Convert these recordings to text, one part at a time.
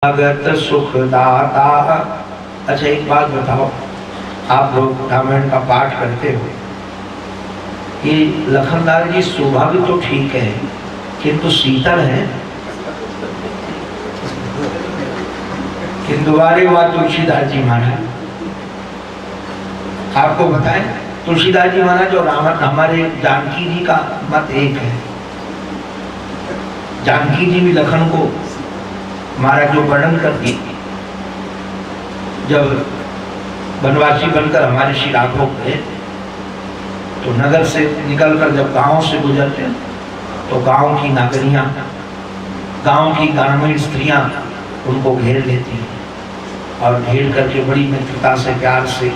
अगत सुखदाता। अच्छा एक बात बताओ, आप लोग रामायण का पाठ करते हो, ये लखनलाल जी सौभाग्य तो ठीक है किंतु शीतल है। किंतु वारे वाह तुलसीदास जी महाराज, आपको बताएं तुलसीदास जी महाराज और हमारे जानकी जी का मत एक है। जानकी जी भी लखन को महाराज जो वर्णन करती, जब वनवासी बनकर हमारे श्री राघव गए तो नगर से निकलकर जब गांव से गुजरते तो गांव की नागरियां, गांव की ग्रामीण स्त्रियां उनको घेर लेती हैं और घेर करके बड़ी मित्रता से प्यार से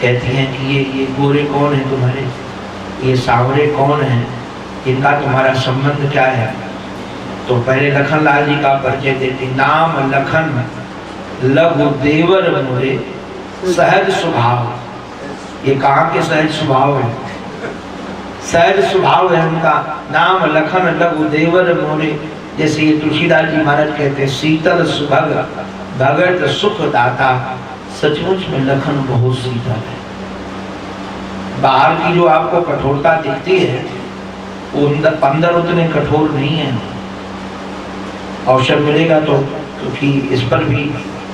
कहती हैं कि ये गोरे कौन है तुम्हारे, ये सांवरे कौन है, इनका तुम्हारा संबंध क्या है। तो पहले लखनलाल जी का परिचय देती, नाम लखन लघु देवर मोरे सहज स्वभाव। ये कहाँ के सहज स्वभाव है, सहज स्वभाव है उनका। नाम लखन लघु देवर मोरे, जैसे ये तुलसीदास जी महाराज कहते हैं शीतल सुभग भगत सुख दाता। सचमुच में लखन बहुत शीतल है। बाहर की जो आपको कठोरता दिखती है वो अंदर उतने कठोर नहीं है। अवसर मिलेगा तो क्योंकि इस पर भी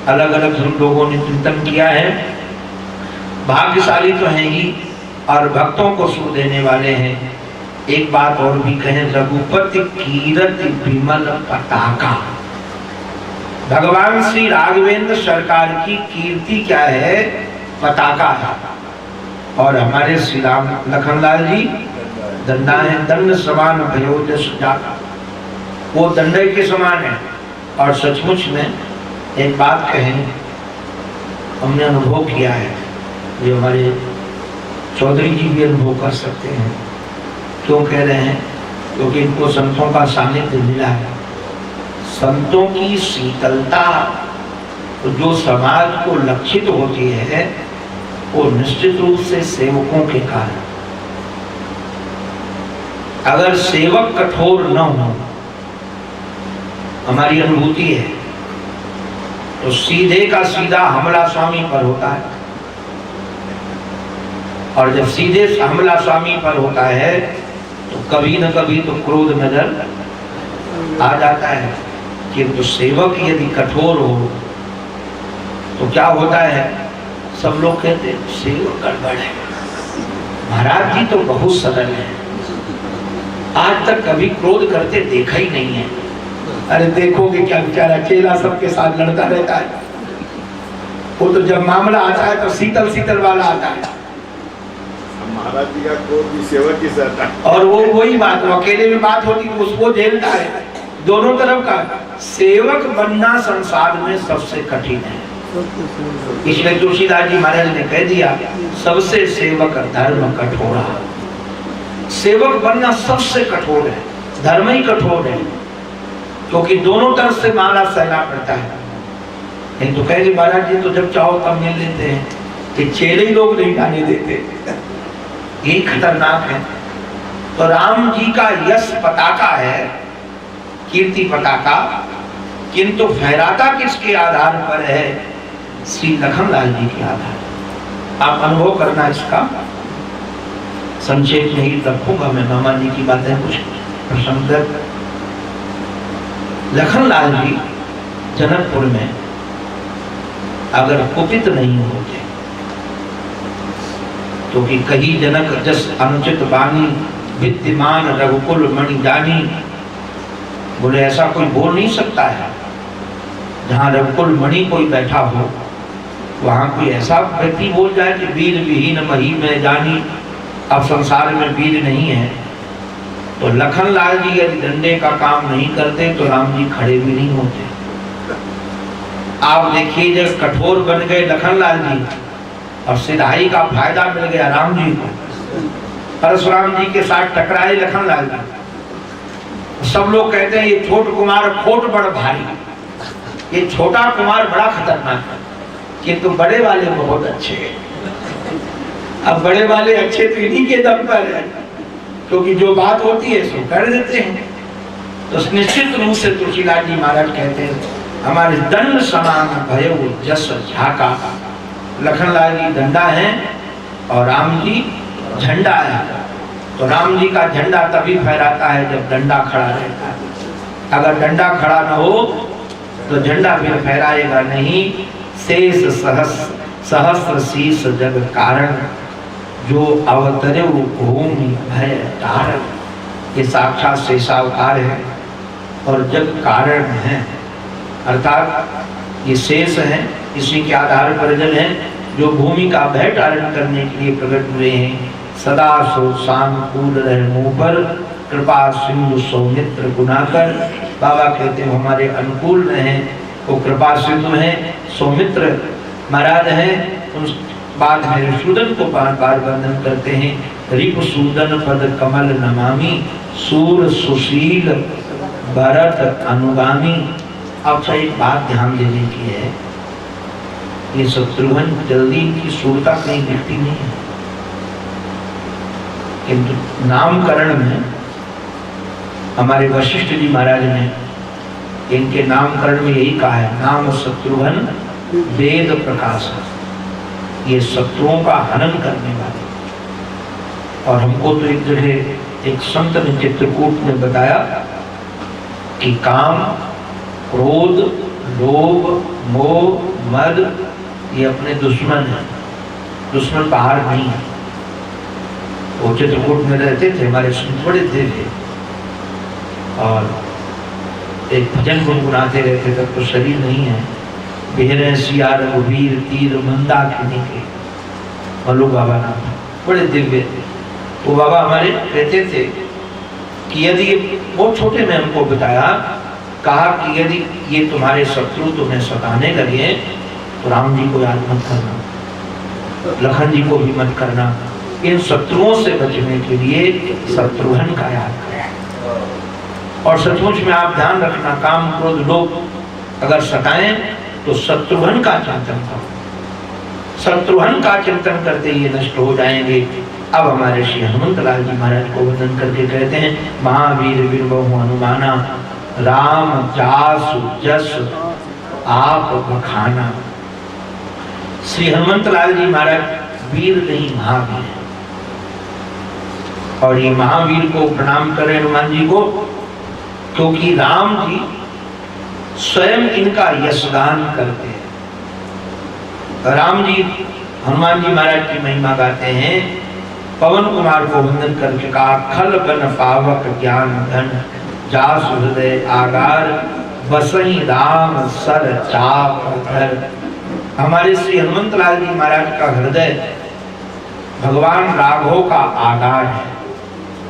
अलग अलग हम लोगों ने चिंतन किया है। भाग्यशाली तो हैं ही और भक्तों को सुख देने वाले हैं। एक बात और भी कहें, रघुपति कीरति विमल पताका। भगवान श्री राघवेंद्र सरकार की कीर्ति क्या है, पताका है। और हमारे श्री राम लखनलाल जी दंडा है, दंड समान भयो जस जाका, वो दंडे के समान है। और सचमुच में एक बात कहें, हमने अनुभव किया है, जो हमारे चौधरी जी भी अनुभव कर सकते हैं। क्यों कह रहे हैं, क्योंकि इनको संतों का सानिध्य मिला है। संतों की शीतलता जो समाज को लक्षित होती है वो निश्चित रूप से सेवकों के कारण। अगर सेवक कठोर न हो, हमारी अनुभूति है, तो सीधे का सीधा हमला स्वामी पर होता है। और जब सीधे हमला स्वामी पर होता है तो कभी न कभी तो क्रोध नजर आ जाता है। किंतु सेवक यदि कठोर हो तो क्या होता है, सब लोग कहते हैं सेवक गड़बड़ है, महाराज जी तो बहुत सरल है, आज तक कभी क्रोध करते देखा ही नहीं है। अरे देखोगे क्या, बेचारा चेला सबके साथ लड़ता रहता है, वो तो जब मामला आता है तो शीतल शीतल वाला आता है। महाराज जी का क्रोध भी सेवक के साथ है। और वो वही बात, वो अकेले में बात होती है उसको झेलता है। दोनों तरफ का सेवक बनना संसार में सबसे कठिन है। इसलिए तुलसीदास जी महाराज ने कह दिया, सबसे सेवक धर्म कठोरा। सेवक बनना सबसे कठोर है, धर्म ही कठोर है, क्योंकि दोनों तरफ से माला सहना पड़ता है। नहीं तो कहेंगे महाराज जी तो जब चाहो तब मिल लेते हैं, कि चेले ही लोग नहीं जाने देते, यही खतरनाक है। तो राम जी का यश पताका है, कीर्ति पताका, किंतु फहराता किसके आधार पर है, श्री लखनलाल जी के आधार। आप अनुभव करना इसका, संक्षेप में ही रखूंगा मैं, मामा जी की बातें कुछ प्रसंग। लखनलाल जी जनकपुर में अगर कुपित नहीं होते, तो कि कही जनक जस अनुचित बानी विद्यमान रघुकुल मणि जानी। बोले ऐसा कोई बोल नहीं सकता है, जहाँ रघुकुल मणि कोई बैठा हो वहाँ कोई ऐसा व्यक्ति बोल जाए कि वीर विहीन मही में जानी। अब संसार में वीर नहीं है, तो लखनलाल जी यदि डंडे का काम नहीं करते तो राम जी खड़े भी नहीं होते। आप देखिए जब कठोर बन गए लखनलाल जी और सिधाई का फायदा मिल गया राम जी को, परशुराम जी के साथ टकराए लखनलाल जी। सब लोग कहते हैं ये छोट कुमार खोट बड़ भारी, ये छोटा कुमार बड़ा खतरनाक है, किंतु बड़े वाले बहुत अच्छे हैं। अब बड़े वाले अच्छे तो इन्हीं के दम पर है, क्योंकि जो बात होती है सो कर देते हैं। तो निश्चित रूप से तुलसीदास जी महाराज कहते हैं हमारे दंड समान भयो जस झाका। लखनलाल जी डंडा है और राम जी झंडा है। तो राम जी का झंडा तभी फहराता है जब डंडा खड़ा रहता है। अगर डंडा खड़ा न हो तो झंडा फिर फहराएगा नहीं। शेष सहस्र शीस जग कारण, जो अवतरे भूमि भय तारण। ये साक्षात शेषावतार है और जग कारण है, अर्थात ये शेष है, इसी के आधार पर जल है जो भूमि का भय टारण करने के लिए प्रकट हुए हैं। सदा सो सानुकूल रहे मुँह पर, कृपा सिंधु सौमित्र गुनाकर। बाबा कहते हैं हमारे अनुकूल रहे, वो कृपा सिंधु हैं, सौमित्र महाराज हैं। उन बाद में ऋषुदन को बार बार वंदन करते हैं। रिपुसूदन पद कमल नमामि, सूर सुशील भरत अनुगामी। अब एक बात ध्यान देने की है, ये शत्रुघ्न जल्दी की सूरता कहीं दिखती नहीं है, किंतु नामकरण में हमारे वशिष्ठ जी महाराज ने इनके नामकरण में यही कहा है, नाम शत्रुघ्न वेद प्रकाश। ये शत्रुओं का हनन करने वाले। और हमको तो एक जगह एक संत ने चित्रकूट में बताया कि काम, क्रोध, लोभ, मोह, मद ये अपने दुश्मन हैं, दुश्मन बाहर नहीं है। वो चित्रकूट में रहते थे, हमारे संत बड़े थे और एक भजन गुनगुनाते रहते, तब तो शरीर नहीं है। बेहरे सिया रघुवीर तीर मंदाकिनी के, मल्लू बाबा नाम, बड़े दिव्य थे। वो बाबा हमारे कहते थे कि यदि बहुत छोटे में हमको बताया, कहा कि यदि ये तुम्हारे शत्रु तुम्हें सताने लगे तो राम जी को याद मत करना, लखन जी को भी मत करना। इन शत्रुओं से बचने के लिए शत्रुघ्न का याद करें। और सचमुच में आप ध्यान रखना, काम क्रोध लोभ अगर सताएं तो शत्रुघ्न का चिंतन करो। शत्रुघ्न का चिंतन करते ये नष्ट हो जाएंगे। अब हमारे श्री हनुमत लाल जी महाराज को वंदन करके कहते हैं, महावीर वीरबहु हनुमाना, राम जासु जस आप बखाना। श्री हनुमत लाल जी महाराज वीर नहीं महावीर है। और ये महावीर को प्रणाम करें हनुमान जी को, क्योंकि राम जी स्वयं इनका यशगान करते हैं। राम जी हनुमान जी महाराज की महिमा गाते हैं। पवन कुमार को वंदन करके कहा, खल बन पावक ज्ञान धन, जासु हृदय आगार, बसई राम सर चाप धर। हमारे श्री हनुमत लाल जी महाराज का हृदय भगवान राघव का आगार है,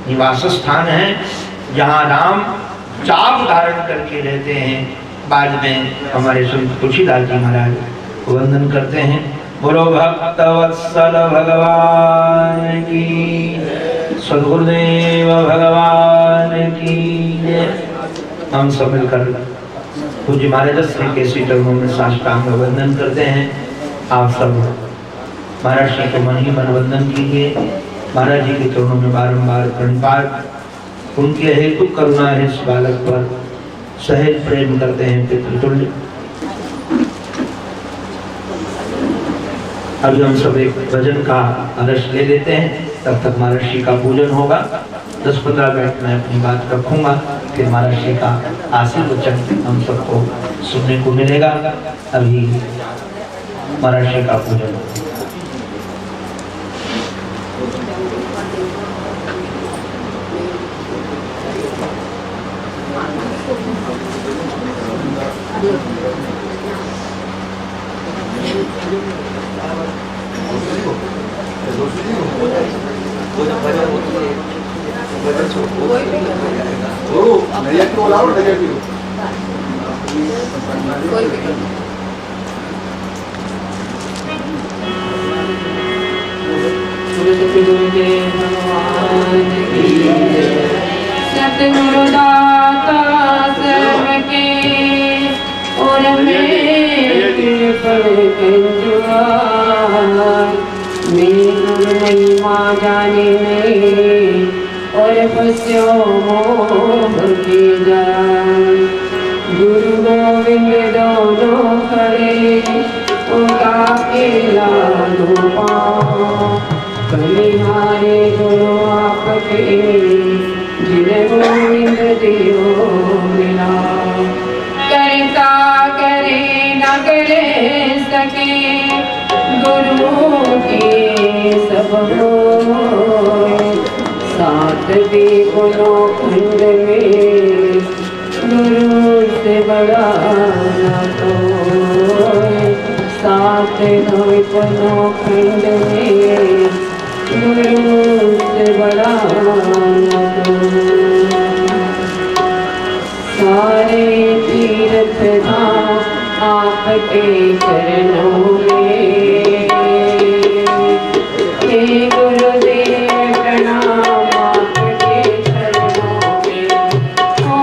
निवास स्थान है, जहाँ राम चाप धारण करके रहते हैं। बाद में हमारे संत तुलसीदास जी महाराज वंदन करते हैं। बोलो भक्त वत्सल भगवान की, सद्गुरुदेव भगवान की। हम सब मिलकर पूज्य महाराज श्री के श्री चरणों में साष्टांग वंदन करते हैं। आप सब महाराज श्री को मन ही मन वंदन कीजिए। महाराज जी के चरणों में बारंबार प्रणिपात। उनके हेतु करुणा है इस बालक पर, सहज प्रेम करते हैं पितृतुल्य। अभी हम सब एक भजन का आदर्श ले लेते हैं, तब तक महर्षि का पूजन होगा। 10-15 मिनट में अपनी बात रखूंगा, फिर महर्षि का आशीर्वचन हम सबको सुनने को मिलेगा। अभी महर्षि का पूजन होगा। सतगुरु दाता सबके और मेरे पर महिमा जाने में और बस्यो मोह की जान। गुरु गोविंद दोनों खड़े उनका केला दो पाँव बलिहारे गुरु आपके जिन्हें गोविंद दियो मिला करता करे न करे सके गुरु के सब होए सात गुणों खंड में गुरु से बड़ा न कोई सात गुणों खंड में गुरु से बड़ा न कोई सारे तीर्थ धाम आपके चरणों में हे गुरुदेव प्रणाम आपके चरणों में ओ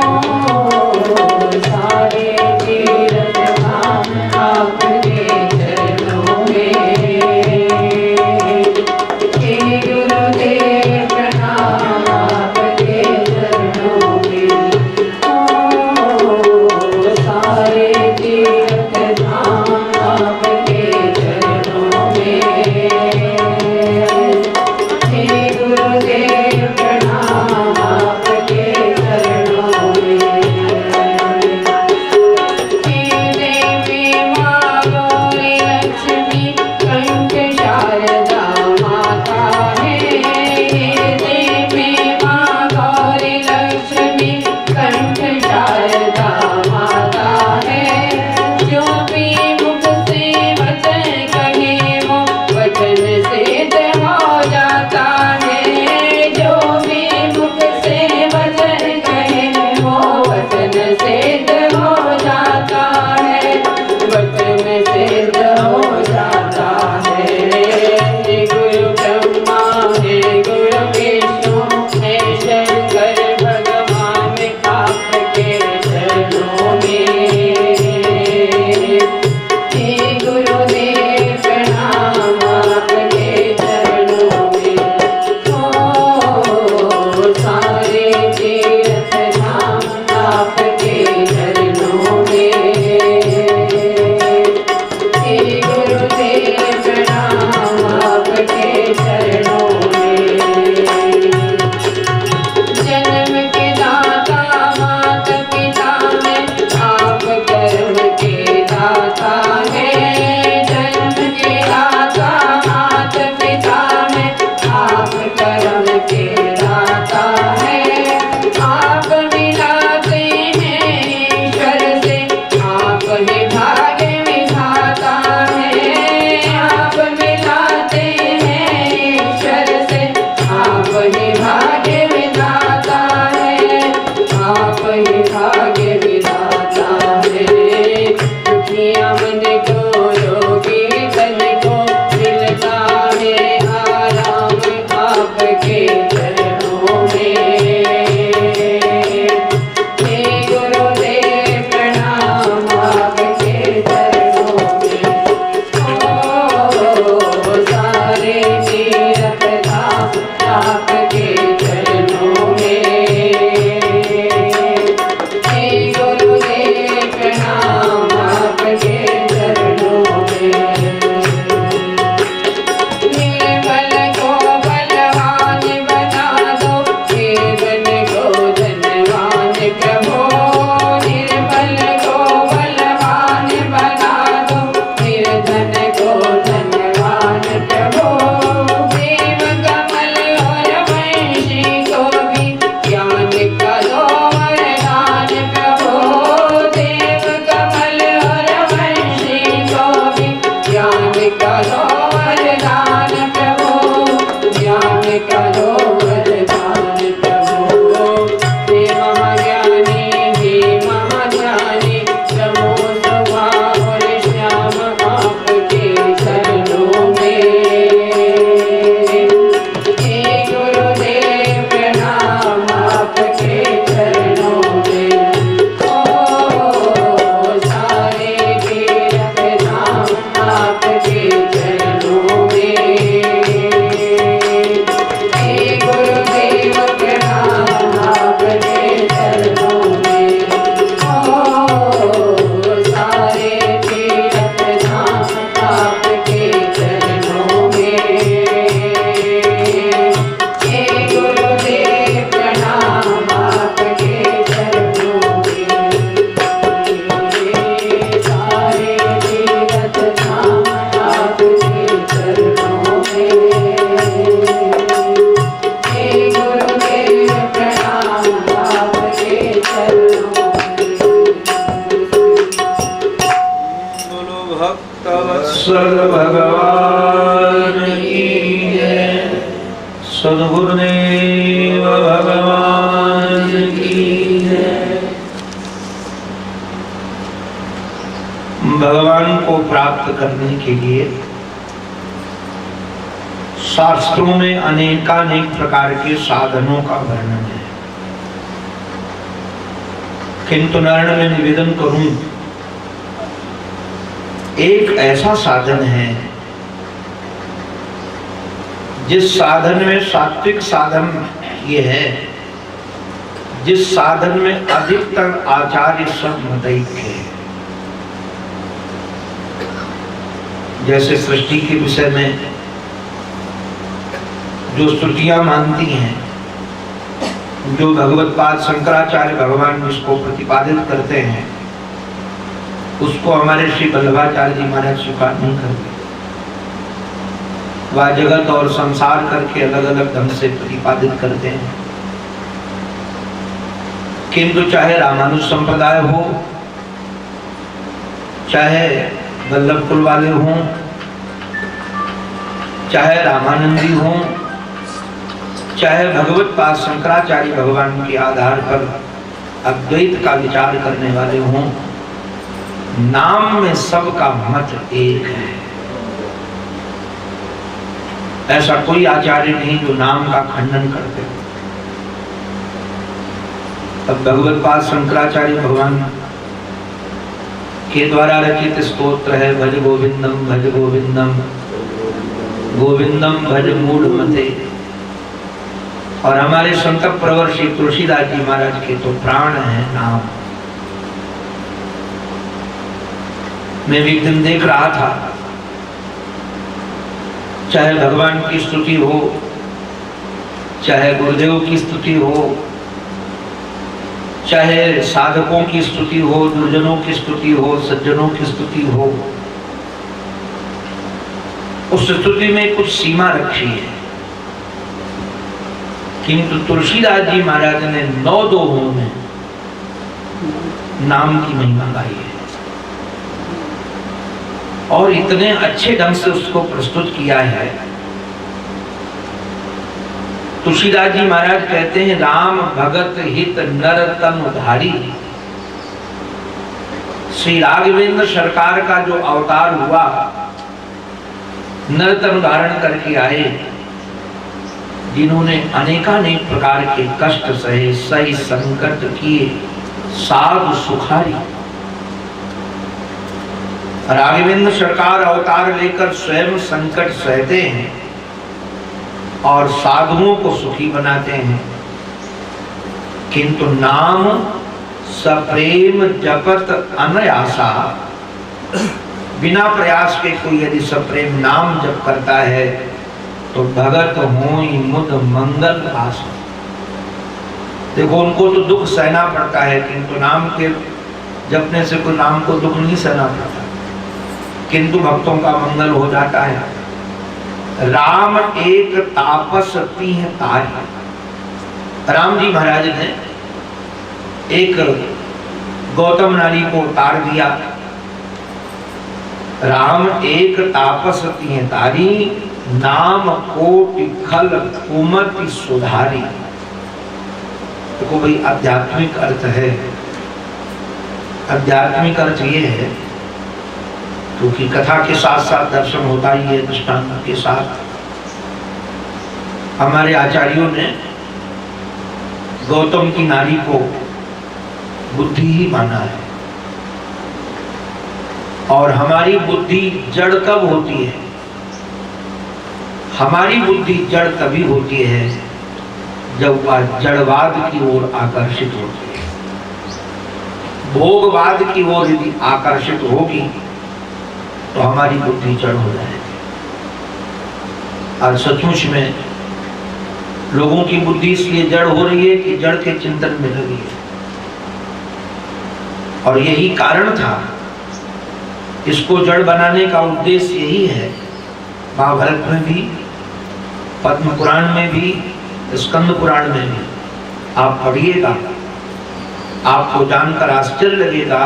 सारे तीर्थ धाम आपके चरणों में हे गुरुदेव प्रणाम आपके चरणों में सारे तीर्थ धाम आपके चरणों भक्तवत्सल भगवान की जय। सद्गुरुदेव भगवान की जय। भगवान को प्राप्त करने के लिए शास्त्रों में अनेकानेक प्रकार के साधनों का वर्णन है, किंतु नारायण में निवेदन करूं, एक ऐसा साधन है जिस साधन में सात्विक साधन ये है, जिस साधन में अधिकतर आचार्य सब मतैक्य है। जैसे सृष्टि के विषय में जो श्रुतियां मानती हैं, जो भगवत्पाद शंकराचार्य भगवान जिसको प्रतिपादित करते हैं, उसको हमारे श्री वल्लभाचार्य जी महाराज स्वीकार नहीं करते। वह जगत और संसार करके अलग अलग ढंग से प्रतिपादित करते हैं। किंतु चाहे रामानुज संप्रदाय हो, चाहे वल्लभ कुल वाले हों, चाहे रामानंदी हों, चाहे भगवत्पाद शंकराचार्य भगवान के आधार पर अद्वैत का विचार करने वाले हों, नाम में सबका मत एक है। ऐसा कोई आचार्य नहीं जो नाम का खंडन करते हो। अब भगवत्पाद शंकराचार्य भगवान के द्वारा रचित स्तोत्र है भज गोविंदम भज गोविंदम गोविंदम भज मूढ़ मते। और हमारे संत प्रवर श्री तुलसीदास जी महाराज के तो प्राण है नाम। मैं भी एक दिन देख रहा था, चाहे भगवान की स्तुति हो, चाहे गुरुदेव की स्तुति हो, चाहे साधकों की स्तुति हो, दुर्जनों की स्तुति हो, सज्जनों की स्तुति हो, उस स्तुति में कुछ सीमा रखी है। किंतु तुलसीदास जी महाराज ने 9 दोहों में नाम की महिमा गाई है और इतने अच्छे ढंग से उसको प्रस्तुत किया है। तुलसीदास जी महाराज कहते हैं, राम भगत हित नर तन उधारी। श्री राघवेंद्र सरकार का जो अवतार हुआ, नर तन धारण करके आए, जिन्होंने अनेकानेक प्रकार के कष्ट सहे, सही संकट किए, साधु सुखारी। राघवेंद्र सरकार अवतार लेकर स्वयं संकट सहते हैं और साधुओं को सुखी बनाते हैं। किंतु नाम सप्रेम जपत अनयासा, बिना प्रयास के कोई यदि सप्रेम नाम जप करता है तो भगत होई मुद मंगल आस। देखो, उनको तो दुख सहना पड़ता है, किंतु नाम के जपने से कोई नाम को दुख नहीं सहना पड़ता, किंतु भक्तों का मंगल हो जाता है। राम एक तापस तीह तारी। राम जी महाराज ने एक गौतम नारी को उतार दिया। राम एक तापस तीह तारी, नाम कोटि खल कुमति सुधारी। देखो भाई, आध्यात्मिक अर्थ है। आध्यात्मिक अर्थ ये है, क्योंकि कथा के साथ साथ दर्शन होता ही है, दृष्टांत के साथ। हमारे आचार्यों ने गौतम की नारी को बुद्धि ही माना है। और हमारी बुद्धि जड़ कब होती है? हमारी बुद्धि जड़ तभी होती है जब वह जड़वाद की ओर आकर्षित होती है। भोगवाद की ओर यदि आकर्षित होगी तो हमारी बुद्धि जड़ हो जाएगी। और सचमुच में लोगों की बुद्धि इसलिए जड़ हो रही है कि जड़ के चिंतन में लगी है। और यही कारण था, इसको जड़ बनाने का उद्देश्य यही है। महाभारत में भी, पद्म पुराण में भी, स्कंद पुराण में भी आप पढ़िएगा, आपको जानकर आश्चर्य लगेगा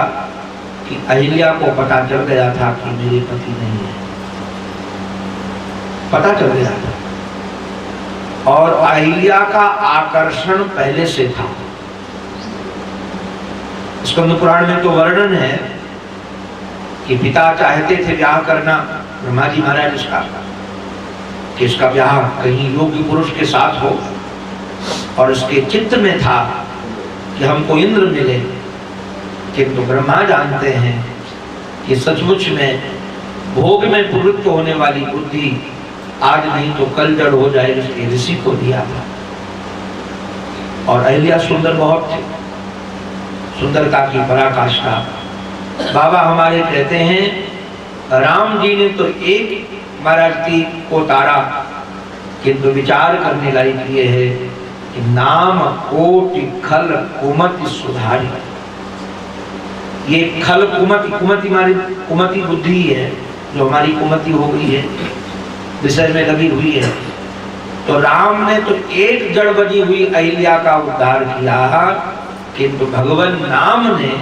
कि अहिल्या को पता चल गया था कि मेरे पति नहीं है, पता चल गया था। और अहिल्या का आकर्षण पहले से था। स्कंद पुराण में तो वर्णन है कि पिता चाहते थे ब्याह करना ब्रह्मा जी महाराज इसका, कि इसका ब्याह कहीं योग्य पुरुष के साथ हो, और उसके चित्त में था कि हमको इंद्र मिले। किंतु ब्रह्मा जानते हैं कि सचमुच में भोग में प्रवृत्त होने वाली बुद्धि आज नहीं तो कल जड़ हो जाए, इसके ऋषि को दिया था। और अहिल्या सुंदर बहुत थी, सुंदरता की पराकाष्ठा। बाबा हमारे कहते हैं राम जी ने तो एक महाराज की को तारा, किंतु विचार करने लायक ये है कि नाम कोटि खल कुमति सुधारी। ये खल कुमति, कुमति हमारी कुमति बुद्धि है, जो हमारी कुमति हो गई है, विषय में लगी हुई है। तो राम ने तो एक जड़ बनी हुई अहिल्या का उद्धार किया, किंतु भगवान नाम ने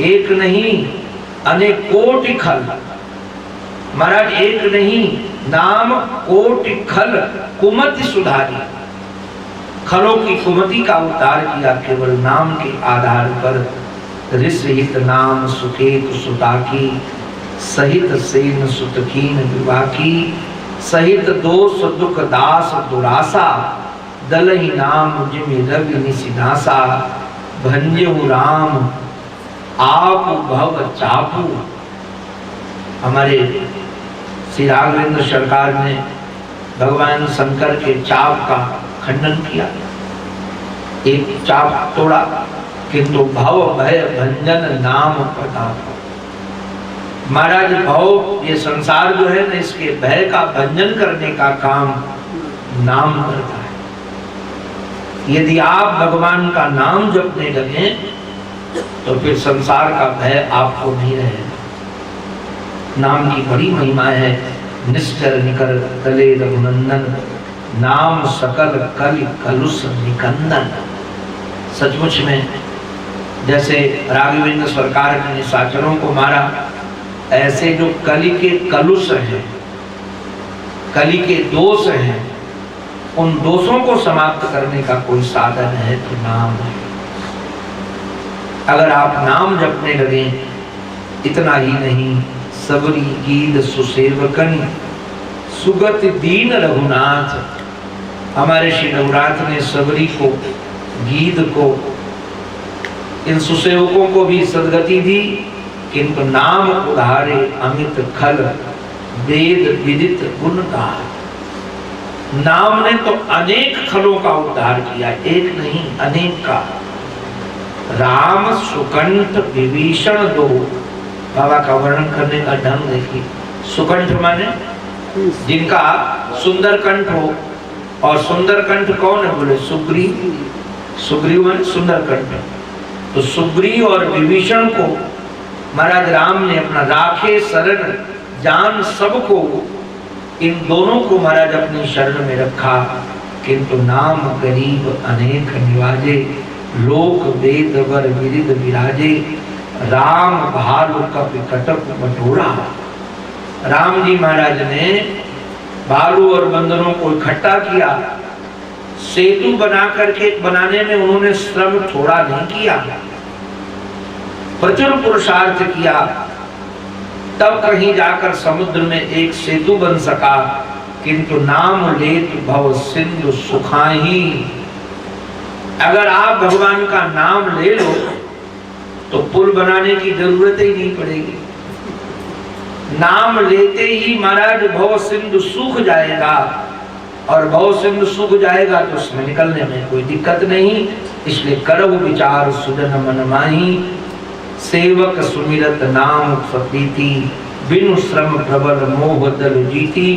एक नहीं अनेक कोटि खल, महाराज एक नहीं नाम कोटि खल कुमति सुधारी, खलों की कुमति का उद्धार किया केवल नाम के आधार पर। ऋषिहित नाम सुखेत सुताकी, सहित सेन सुतकीन विवाकी, सहित दोष दुख दास दुरासा, दलहि नाम जिमि रवि निसिनासा, भंजहु राम आप भव चापू। हमारे श्री राघवेंद्र सरकार ने भगवान शंकर के चाप का खंडन किया, एक चाप तोड़ा, किंतु भव भय भंजन नाम प्रताप। महाराज भव ये संसार जो है ना, इसके भय का भंजन करने का काम नाम करता है। यदि आप भगवान का नाम जपने लगे तो फिर संसार का भय आपको नहीं रहेगा। नाम की बड़ी महिमा है। निश्चर निकर तले रघुनंदन, नाम सकल कल कलुष निकंदन। सचमुच में जैसे राघवेंद्र सरकार ने निशाचरों को मारा, ऐसे जो कली के कलुष हैं, कली के दोष हैं, उन दोषों को समाप्त करने का कोई साधन है तो नाम है। अगर आप नाम जपने लगे, इतना ही नहीं, सबरी गीत सुसेवकन सुगत दीन रघुनाथ। हमारे श्री रघुनाथ ने सबरी को, गीत को, इन सुसेवकों को भी सदगति दी, किंतु नाम उधारे अमित खल वेद विदित गुण का। नाम ने तो अनेक खलों का उद्धार किया, एक नहीं अनेक का। राम सुकंठ विभीषण दो, बाबा का वर्णन करने का ढंग देखिए। सुकंठ माने जिनका सुंदर कंठ हो, और सुंदर कंठ कौन है? बोले सुग्रीव। सुग्रीव माने सुंदर कंठ। तो सुग्रीव और विभीषण को महाराज राम ने अपना राखे शरण जान सबको, इन दोनों को महाराज अपनी शरण में रखा। किंतु नाम गरीब अनेक निवाजे, लोक वेद वर विरिद विराजे, राम भालु कपि कटक बटोरा। राम जी महाराज ने भालू और बंदरों को इकट्ठा किया। सेतु बना करके बनाने में उन्होंने श्रम थोड़ा नहीं किया, प्रचुर पुरुषार्थ किया, तब कहीं जाकर समुद्र में एक सेतु बन सका। किंतु नाम लेत भव सिंधु सुखाही। अगर आप भगवान का नाम ले लो तो पुल बनाने की जरूरत ही नहीं पड़ेगी। नाम लेते ही महाराज भव सिंधु सूख जाएगा, और भव सिंधु सूख जाएगा तो उसमें निकलने में कोई दिक्कत नहीं। इसलिए करहु विचार सुजन मन माही, सेवक सुमिरत नाम फतीति, बिनु श्रम प्रबल मोह दल जीती।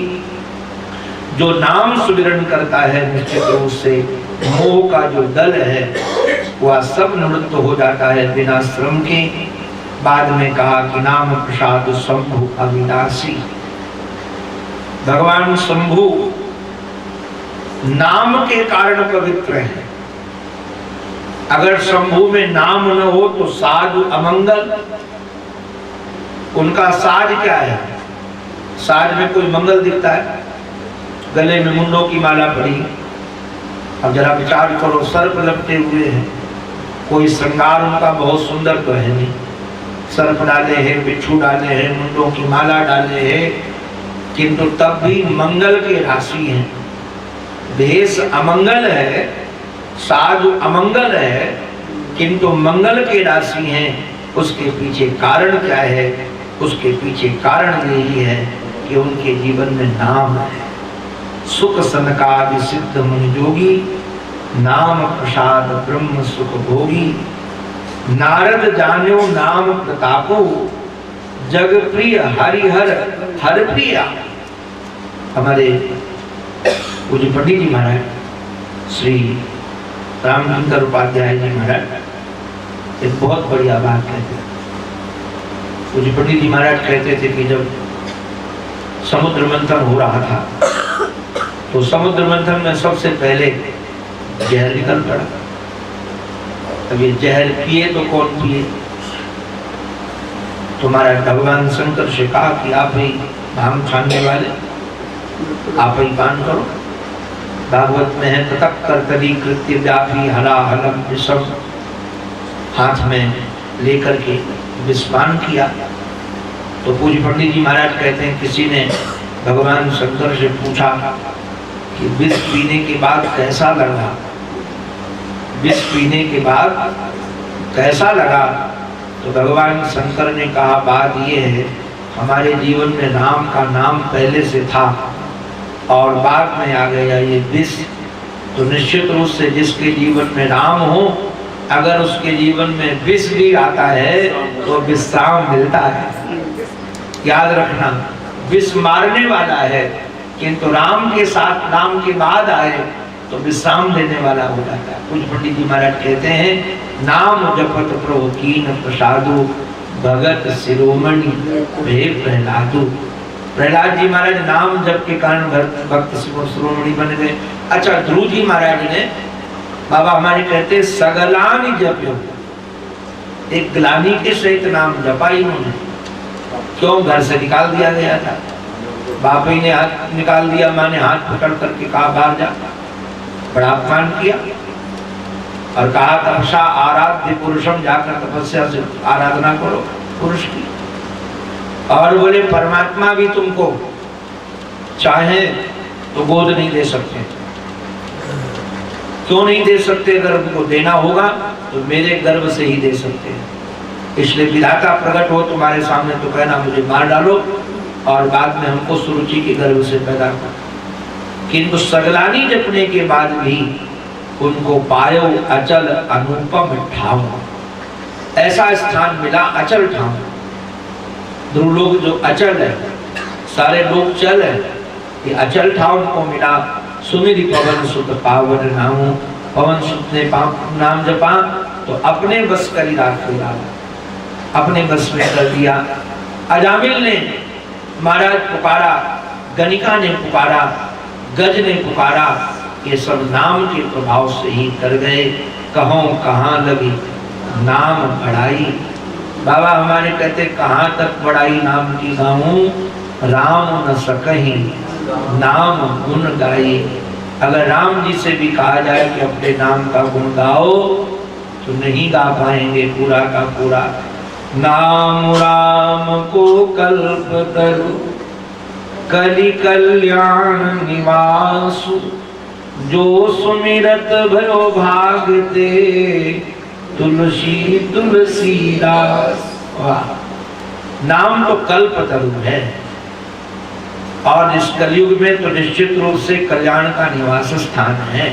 जो नाम सुमिरन करता है निश्चित रूप से मोह का जो दल है वह सब निवृत्त हो जाता है बिना श्रम के। बाद में कहा कि नाम प्रसाद शंभु अविनाशी। भगवान शंभु नाम के कारण पवित्र है। अगर शंभु में नाम न हो तो साधु अमंगल। उनका साज क्या है? साज में कोई मंगल दिखता है? गले में मुंडों की माला पड़ी। अब जरा विचार करो, सर्प लपटे हुए हैं, कोई श्रृंगार उनका बहुत सुंदर तो है नहीं। सर्प डाले हैं, बिच्छू डाले हैं, मुंडों की माला डाले हैं, किंतु तब भी मंगल के राशि हैं। भेष अमंगल है, साज अमंगल है, किंतु मंगल के राशि हैं। उसके पीछे कारण क्या है? उसके पीछे कारण यही है कि उनके जीवन में नाम है। सुख सनकादि सिद्ध मुनि जोगी, नाम प्रसाद ब्रह्म सुख भोगी। नारद जान्यो नाम प्रतापो, जग प्रिय हरिहर हर प्रिया। हमारे पूज्य पंडित जी महाराज श्री रामचंद्र उपाध्याय जी महाराज एक बहुत बढ़िया बात कहते थे। पूज्य पंडित जी महाराज कहते थे कि जब समुद्र मंथन हो रहा था तो समुद्र मंथन में सबसे पहले जहर निकल पड़ा। अब ये जहर पिए तो कौन पिए? तुम्हारा भगवान शंकर से कहा कि आप ही भांग खाने वाले, आप ही पान करो। भागवत में है ततः कर्तरी कृत्य व्यापी हला हलम विषम, हाथ में लेकर के विस्पान किया। तो पूज्य पंडित जी महाराज कहते हैं किसी ने भगवान शंकर से पूछा कि विष पीने के बाद कैसा लगा? विष पीने के बाद कैसा लगा? तो भगवान शंकर ने कहा बात ये है, हमारे जीवन में राम का नाम पहले से था और बाद में आ गया ये विष। तो निश्चित रूप से जिसके जीवन में राम हो, अगर उसके जीवन में विष भी आता है तो विश्राम मिलता है। याद रखना, विष मारने वाला है, किंतु राम के साथ राम के बाद आए तो विश्राम देने वाला हो जाता है। कुछ पंडित जी महाराज कहते हैं नाम जपत प्रभु कीन प्रसादु, भगत शिरोमणि भे प्रहलादु। प्रहलाद जी महाराज नाम जप के कारण भक्त शिरोमणि बन गए। अच्छा, ध्रुव जी महाराज ने, बाबा हमारे कहते सगलानि जप्यो, एक ग्लानि के सहित नाम जपा इन्होंने। क्यों? घर से निकाल दिया गया था, बाप ही ने हाथ निकाल दिया, माँ ने हाथ पकड़ करके कहा बाहर जा। बड़ा अपमान किया और कहा तपसा आराध्य पुरुषम, जाकर तपस्या से आराधना करो पुरुष की। और बोले परमात्मा भी तुमको चाहे तो गोद नहीं दे सकते। क्यों नहीं दे सकते? अगर उनको देना होगा तो मेरे गर्भ से ही दे सकते हैं। इसलिए विधाता प्रकट हो तुम्हारे सामने तो कहना मुझे मार डालो और बाद में हमको सुरुचि के गर्भ से पैदा कर। किंतु सगलानी जपने के बाद भी उनको पायो अचल अनुपम ठाव, ऐसा स्थान मिला अचल ठाव। ध्रुव लोग जो अचल है, सारे लोग चल है, ये अचल ठाव उनको मिला। सुमिरि पवन सुत पावन नामो, पवन सुत ने नाम जपा तो अपने बस करी राखा, अपने बस में कर दिया। अजामिल ने महाराज पुकारा, गणिका ने पुकारा, गज ने पुकारा, ये सब नाम के प्रभाव से ही कर गए। कहों कहाँ लगी नाम बढ़ाई। बाबा हमारे कहते कहाँ तक बढ़ाई नाम की गाऊं, राम न सकही नाम गुण गाई। अगर राम जी से भी कहा जाए कि अपने नाम का गुण गाओ तो नहीं गा पाएंगे पूरा का पूरा। नाम राम को कल्प तरु, कलि कल्याण निवासु, जो सुमिरत भयो भागते, तुलसी तुलसीदास। वाह, नाम तो कल्प तरु है और इस कलयुग में तो निश्चित रूप से कल्याण का निवास स्थान है।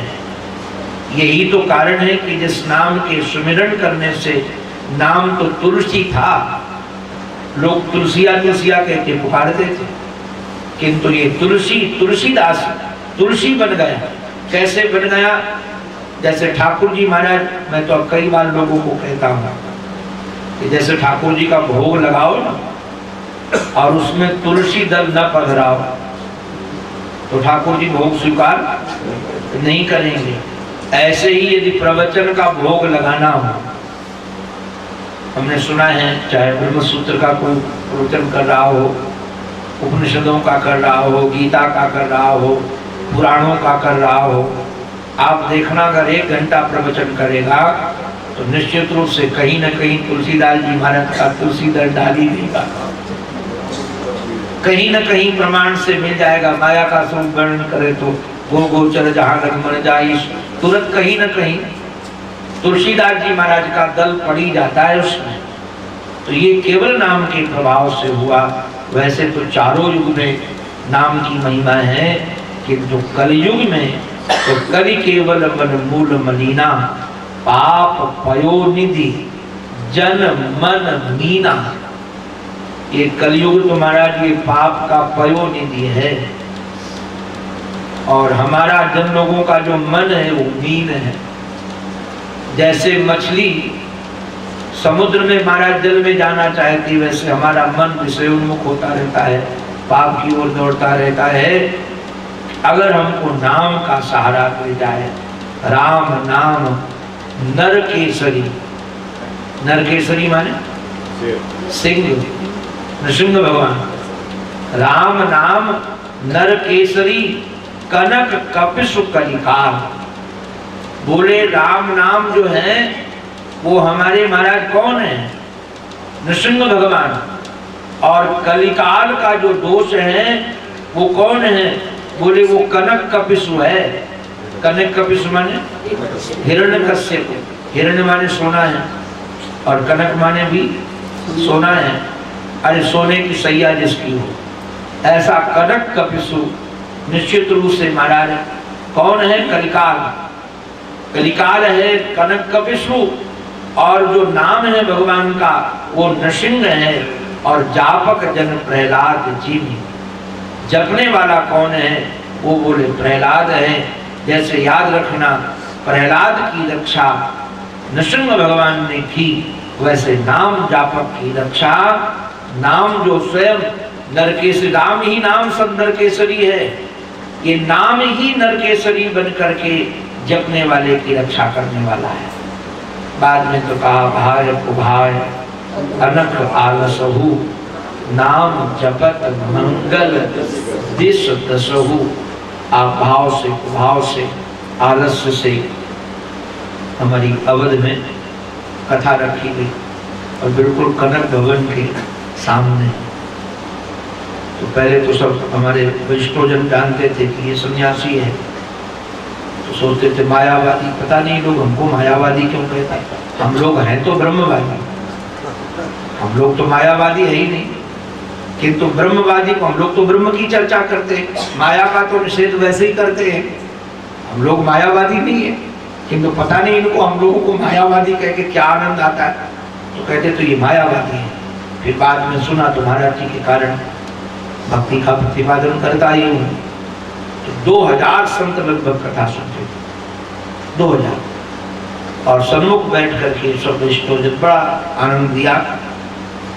यही तो कारण है कि जिस नाम के सुमिरन करने से, नाम तो तुलसी था, लोग तुलसिया तुलसिया कह के पुकारते थे, किंतु ये तुलसी तुलसीदास तुलसी बन गया। कैसे बन गया? जैसे ठाकुर जी महाराज, मैं तो अब कई बार लोगों को कहता हूँ कि जैसे ठाकुर जी का भोग लगाओ ना और उसमें तुलसी दल न पधराओ तो ठाकुर जी भोग स्वीकार नहीं करेंगे। ऐसे ही यदि प्रवचन का भोग लगाना हो हमने सुना है, चाहे ब्रह्म सूत्र का कोई प्रवचन कर रहा हो, उपनिषदों का कर रहा हो, गीता का कर रहा हो, पुराणों का कर रहा हो, आप देखना अगर 1 घंटा प्रवचन करेगा तो निश्चित रूप से कहीं न कहीं तुलसीदास जी महाराज का तुलसी दल डाल ही देगा, कहीं न कहीं प्रमाण से मिल जाएगा। माया का स्वरूप वर्णन करे तो गो गोचर जहाँ रघुमन जाई, तुरंत कहीं न कहीं तुलसीदास जी महाराज का दल पड़ी जाता है उसमें। तो ये केवल नाम के प्रभाव से हुआ। वैसे तो चारों युग में नाम की महिमा है, किंतु कलयुग में तो कलि केवल मन मूल मलिना, पाप पयोनिधि जन मन मीना। ये कलयुग तो महाराज ये पाप का पयोनिधि है, और हमारा जन लोगों का जो मन है वो मीन है। जैसे मछली समुद्र में महाराज जल में जाना चाहती, वैसे हमारा मन विषय उन्मुख होता रहता है, पाप की ओर दौड़ता रहता है। अगर हमको नाम का सहारा मिल जाए, राम नाम नरकेसरी, नरकेसरी माने सिंह, नृसिंह भगवान, राम नाम नरकेसरी कनक कपिसु कलिकाल। बोले राम नाम जो है वो हमारे महाराज कौन है? नृसिंह भगवान। और कलिकाल का जो दोष है वो कौन है? बोले वो कनक कपिसु है। कनक कपिसु माने हिरण्यकश्यप, हिरण्य माने सोना है और कनक माने भी सोना है। अरे सोने की सैया जिसकी हो, ऐसा कनक कपिसु निश्चित रूप से महाराज कौन है? कलिकाल। कलिकाल है कनक कपिसु, और जो नाम है भगवान का वो नृसिंह है, और जापक जन प्रहलाद जी। जपने वाला कौन है? वो बोले प्रहलाद है। जैसे याद रखना प्रहलाद की रक्षा नृसिंह भगवान ने की, वैसे नाम जापक की रक्षा, नाम जो स्वयं नरकेसरी, राम ही नाम सब नरकेसरी है। ये नाम ही नरकेसरी बन करके जपने वाले की रक्षा करने वाला है। बाद में तो कहा भाय कुभाय अनक आलसहु, नाम जपत मंगल दिस दसहु। आप भाव से कुभाव से आलस्य से हमारी अवध में कथा रखी गई, और बिल्कुल कनक भवन के सामने। तो पहले तो सब हमारे वैष्णवजन जानते थे कि ये सन्यासी है, तो सोचते थे मायावादी। पता नहीं लोग हमको मायावादी क्यों कहते हैं? हम लोग हैं तो ब्रह्मवादी, हम लोग तो मायावादी है ही नहीं। किंतु ब्रह्मवादी को हम लोग तो ब्रह्म की चर्चा करते हैं, माया का तो निषेध वैसे ही करते हैं। हम लोग मायावादी नहीं है, किंतु पता नहीं इनको हम लोगों को मायावादी कह के क्या आनंद आता है, तो कहते तो ये मायावादी है। फिर बाद में सुना तो महाराज जी के कारण भक्ति का प्रतिपादन करता ही हूँ। तो 2000 संत लगभग कथा सुनते थे, 2000, और सन्मुख बैठ करके सब वैष्णव बड़ा आनंद दिया।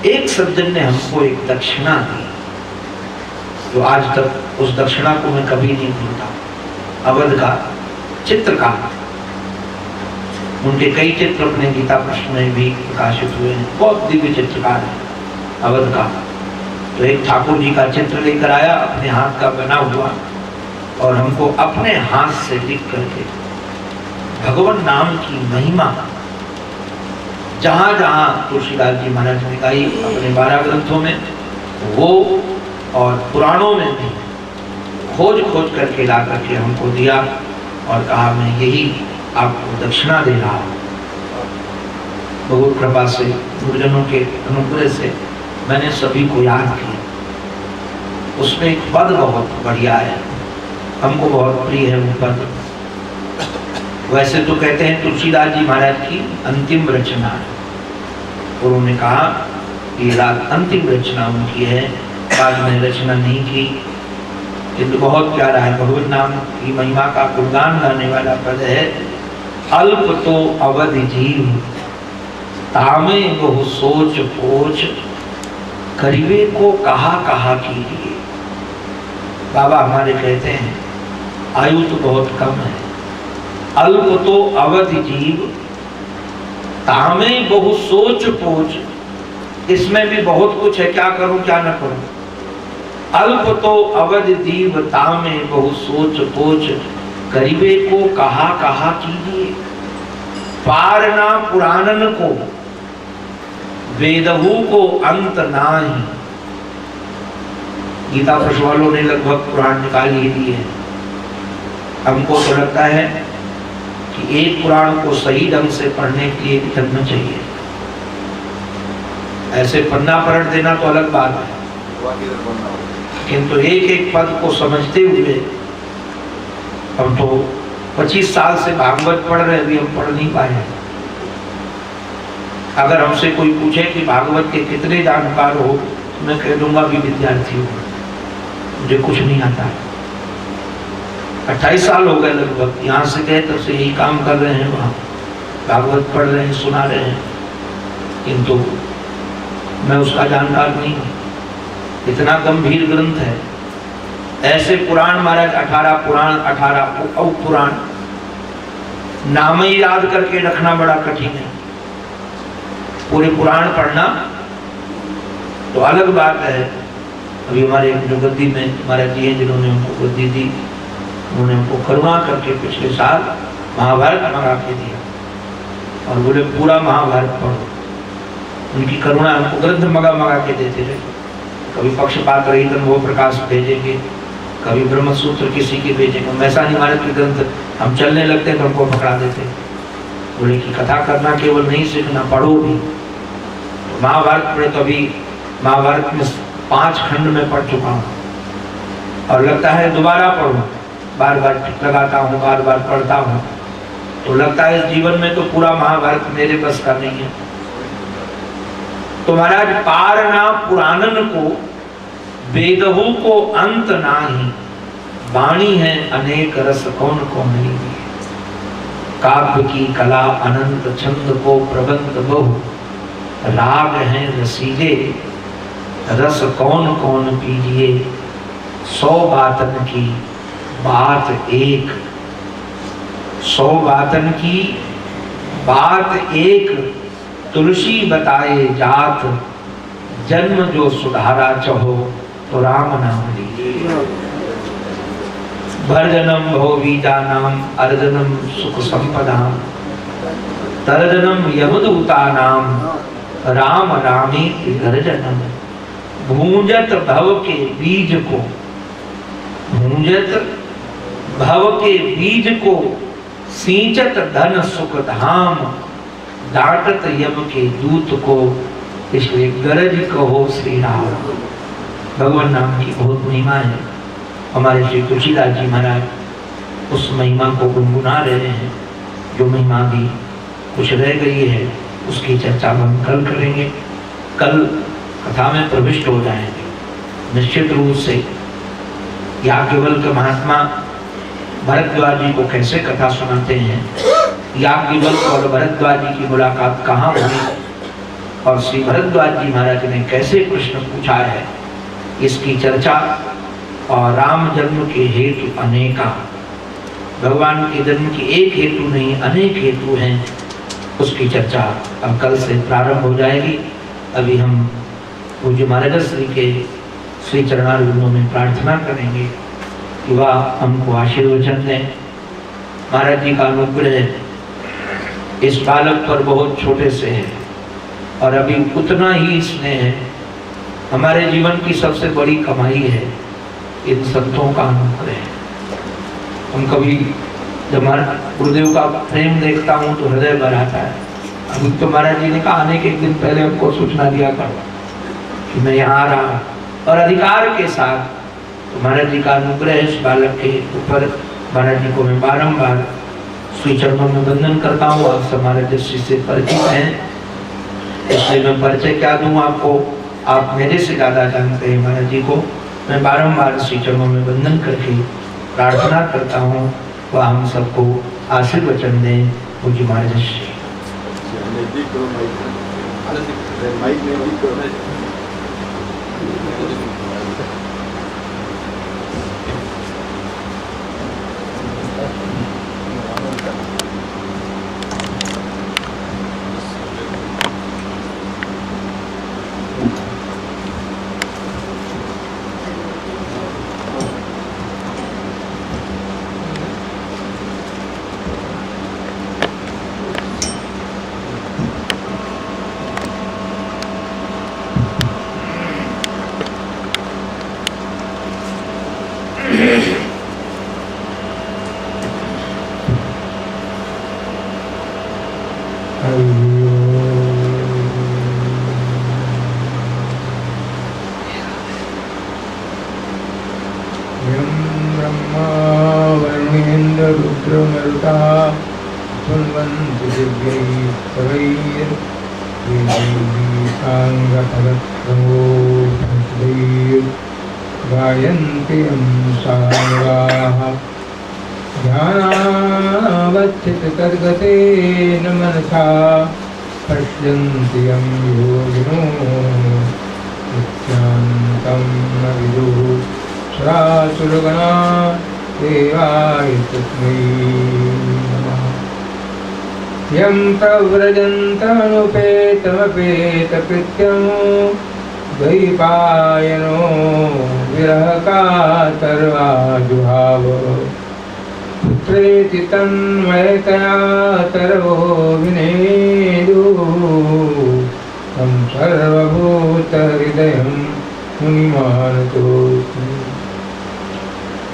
एक सज्जन ने हमको एक दक्षिणा दी, जो आज तक उस दक्षिणा को मैं कभी नहीं भूलता। अवध का चित्रकार, उनके कई चित्र अपने गीता प्रश्न में भी प्रकाशित हुए हैं, बहुत दिव्य चित्रकार है अवध का। तो एक ठाकुर जी का चित्र लेकर आया, अपने हाथ का बना हुआ, और हमको अपने हाथ से लिख करके भगवान नाम की महिमा जहाँ जहाँ तुलसीदास जी महाराज ने गाई अपने 12 ग्रंथों में, वो और पुराणों में भी खोज खोज करके ला करके हमको दिया, और कहा मैं यही आपको दक्षिणा दे रहा हूँ। बहुत कृपा से, गुरुजनों के अनुग्रह से मैंने सभी को याद किया। उसमें एक पद बहुत बढ़िया है, हमको बहुत प्रिय है वो पद। वैसे तो कहते हैं तुलसीदास जी महाराज की अंतिम रचना है, उन्होंने कहा कि अंतिम रचना उनकी है, बाद में रचना नहीं की, किंतु बहुत प्यारा है। भगवान नाम की महिमा का गुणगान गाने वाला पद है। अल्प तो अवध जीव तामे बहु सोच पोच, करीबे को कहा कहा कीजिए। बाबा हमारे कहते हैं आयु तो बहुत कम है। अल्प तो अवध जीव तामे बहु सोच पोच, इसमें भी बहुत कुछ है, क्या करूं क्या न करूं। अल्प तो अवध दीव तामे बहु सोच पोच, गरीबे को कहा कहा कीजिए। पार ना पुराणन को, वेदहू को अंत नाही। गीता पक्ष वालों ने लगभग पुराण निकाल ही दिए। हमको तो लगता है कि एक पुराण को सही ढंग से पढ़ने के लिए करना चाहिए। ऐसे पन्ना पलट देना तो अलग बात है, किंतु एक एक पद को समझते हुए, हम तो 25 साल से भागवत पढ़ रहे, अभी हम पढ़ नहीं पाए। अगर हमसे कोई पूछे कि भागवत के कितने जानकार हो, तो मैं कह दूंगा भी विद्यार्थी हूँ, मुझे कुछ नहीं आता। 28 साल हो गए लगभग, यहाँ से गए तब से यही काम कर रहे हैं, वहाँ भागवत पढ़ रहे हैं, सुना रहे हैं, किंतु मैं उसका जानकार नहीं हूँ। इतना गंभीर ग्रंथ है। ऐसे पुराण महाराज 18 पुराण, 18 उपपुराण, नाम ही याद करके रखना बड़ा कठिन है। पूरे पुराण पढ़ना तो अलग बात है। अभी हमारे जो गद्दी में महाराज जी हैं, जिन्होंने हमको गद्दी दी, उन्होंने हमको करुणा करके पिछले साल महाभारत मंगा के दिया और बोले पूरा महाभारत पढ़ो। उनकी करुणा, हमको ग्रंथ मंगा के देते रहे। कभी पक्षपात रहित वो प्रकाश भेजेंगे, कभी ब्रह्म सूत्र किसी के भेजेंगे। वैसा नहीं, महाराज के ग्रंथ हम चलने लगते तो हमको पकड़ा देते, बोले कि कथा करना केवल नहीं सीखना, पढ़ो भी। तो महाभारत पढ़े तो अभी महाभारत में 5 खंड में पढ़ चुका हूँ और लगता है दोबारा पढ़ूं। बार बार लगाता हूँ, बार बार पढ़ता हूँ, तो लगता है इस जीवन में तो पूरा महाभारत मेरे बस का नहीं है। तो महाराज पार ना पुराणन को, वेदहू को अंत नाही। वाणी है अनेक रस कौन कौन नहीं। काव्य की कला अनंत, छंद को प्रबंध बहु। राग है रसीले, रस कौन कौन पीजिए। 100 बातन की बात एक, 100 बातन की बात एक। तुलसी बताए जात, जन्म जो सुधारा चहो तो राम नाम लीजिए। भर जन्म भव बीजा नाम, अर्जनम सुख संपदा। तरजनम यमदूता नाम, राम रामी गर्जनम। भूंजत भव के बीज को, भूंजत भव के बीज को, सींचत धन सुख धाम। डांटत यम के दूत को, इसलिए गरज कहो श्री राम। भगवान नाम की बहुत महिमा है। हमारे श्री तुलसीदास जी महाराज उस महिमा को गुनगुना रहे हैं। जो महिमा भी कुछ रह गई है, उसकी चर्चा हम कल करेंगे। कल कथा में प्रविष्ट हो जाएंगे निश्चित रूप से। याज्ञवल्क्य महात्मा भरद्वाज जी को कैसे कथा सुनाते हैं, याज्ञवल्क्य और भरद्वाज जी की मुलाकात कहाँ हुई, और श्री भरद्वाज जी महाराज ने कैसे प्रश्न पूछा है, इसकी चर्चा। और राम जन्म के हेतु अनेका, भगवान के जन्म की एक हेतु नहीं, अनेक हेतु हैं, उसकी चर्चा अब कल से प्रारंभ हो जाएगी। अभी हम पूज्य महाराज श्री के श्री चरणारविंदों में प्रार्थना करेंगे कि वह हमको आशीर्वचन दें। महाराज जी का अनुग्रह इस बालक पर बहुत छोटे से है और अभी उतना ही स्नेह है। हमारे जीवन की सबसे बड़ी कमाई है इन संतों का अनुग्रह। हम कभी जब गुरुदेव का प्रेम देखता हूँ तो हृदय भर आता है। अभी तो महाराज जी ने कहा आने के एक दिन पहले हमको सूचना दिया करो कि मैं यहाँ आ रहा हूँ, और अधिकार के साथ। तो महाराज जी का अनुग्रह इस बालक के ऊपर। महाराज जी को मैं बारंबार श्री चरणों में वंदन करता हूँ। आप सब महाराज श्री से परिचित हैं, इसलिए मैं परिचय क्या दूँ आपको, आप मेरे से ज़्यादा जानते हैं महाराज जी को। मैं बारंबार श्री चरणों में वंदन करके प्रार्थना करता हूँ वह हम सबको आशीर्वचन दें। पूज्य महाराज श्री यं ब्रह्मा वरुणेन्द्र रुद्रमरुता शृण्वन्ति दिव्यैः सर्वैर्वेदैर्साङ्गपदक्रमोपनिषदैः गायन्ति यं साङ्गाः ध्यानावस्थिततद्गतेन मनसा पश्यन्ति यं योगिनो नित्यान्तं न विदुः सुरासुरगणा देवाय तस्मै नमः। यं प्रव्रजन्तमनुपेतमपेतकृत्यं द्वैपायनो विरहकातर्वाजुहाव पुत्रेति तन्मयतया तर्वो विनेदुः तं सर्वभूतहृदयं मुनिमानतोऽस्मि।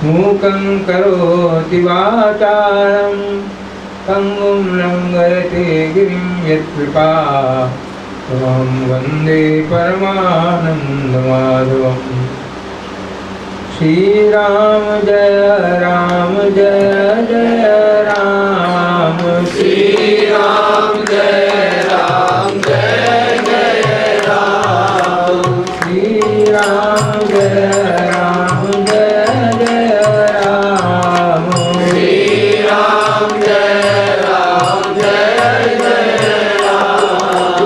मूकं करोति वाचालं पङ्गुं लङ्घयते गिरिं यत्कृपा त्वं वन्दे परमानन्दमाधवम्। श्रीराम जय जय राम श्रीराम जय राम श्रीराम जय राम श्रीराम जय राम श्रीराम जय राम श्रीराम जय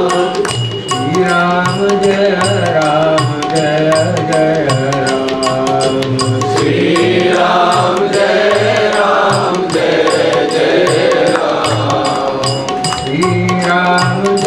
राम श्रीराम जय राम श्रीराम जय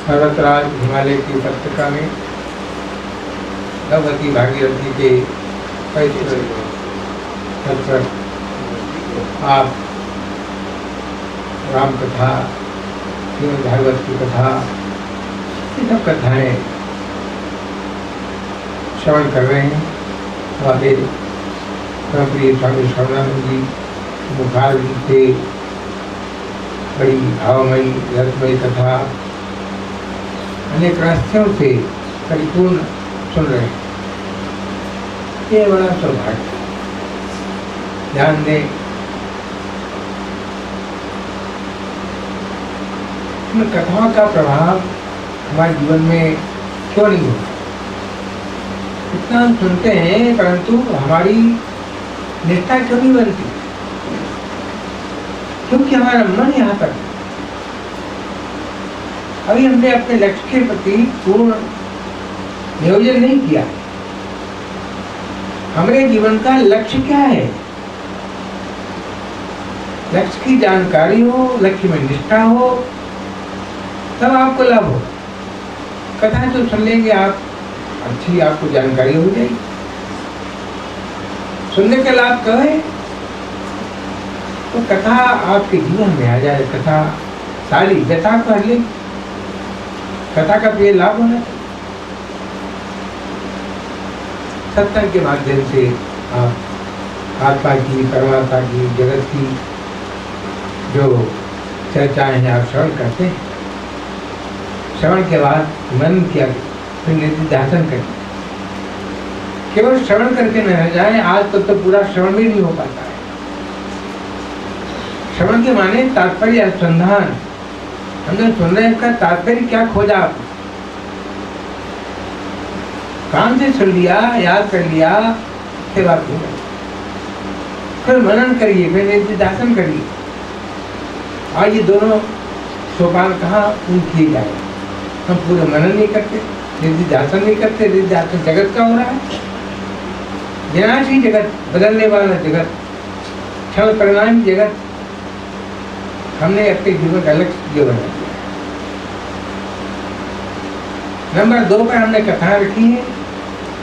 पर्वतराज हिमालय की पत्रिका में भगवती भागीरथी के पवित्र तट पर आप राम कथा, श्रीमद् भागवत की कथा, ये सब कथाएं श्रवण कर रहे हैं। हमारे प्रिय स्वामी शरणानंद जी मुखारजी से बड़ी भावमयी रसमयी कथा अनेक रहस्यों से परिपूर्ण सुन रहे हैं। ये बड़ा सौभाग्य। ध्यान दें, इन कथाओं का प्रभाव हमारे जीवन में क्यों नहीं होता? इतना हम सुनते हैं परंतु हमारी निष्ठा क्यों नहीं बनती? क्योंकि हमारा मन यहाँ पर अभी हमने अपने लक्ष्य के प्रति पूर्ण नियोजन नहीं किया। हमारे जीवन का लक्ष्य क्या है? लक्ष्य की जानकारी हो, लक्ष्य में निष्ठा हो, तब आपको लाभ हो। कथा तो सुन लेंगे आप, अच्छी आपको जानकारी हो जाएगी। सुनने का लाभ कब है? तो कथा आपके जीवन में आ जाए, कथा सारी व्यथा को हर ले। कथा का ये लाभ होना चाहिए। सत्संग के माध्यम से आप आत्मा की, परमात्मा की, जगत की जो चर्चाएं हैं आप श्रवण करते हैं। श्रवण के बाद मन किया, फिर निधिध्यासन करें। केवल श्रवण करके न रह जाए। आज तक तो पूरा श्रवण भी नहीं हो पाता है। श्रवण के माने तात्पर्य अनुसंधान। हमने सुन रहे हैं, इसका तात्पर्य क्या खोजा आपने? कान से सुन लिया, याद कर लिया, फिर बात हो गई। फिर मनन करिए, फिर निधिध्यासन करिए। और ये दोनों सोपान कहाँ पूर्ण किए जाए। हम पूरे मनन नहीं करते, निधिध्यासन नहीं करते। निधिध्यासन जगत का हो रहा है, विनाशी जगत, बदलने वाला जगत, क्षण परिणामी जगत। हमने अपने जीवन का लक्ष्य बना दिया। नंबर 2 पर हमने कथा रखी है,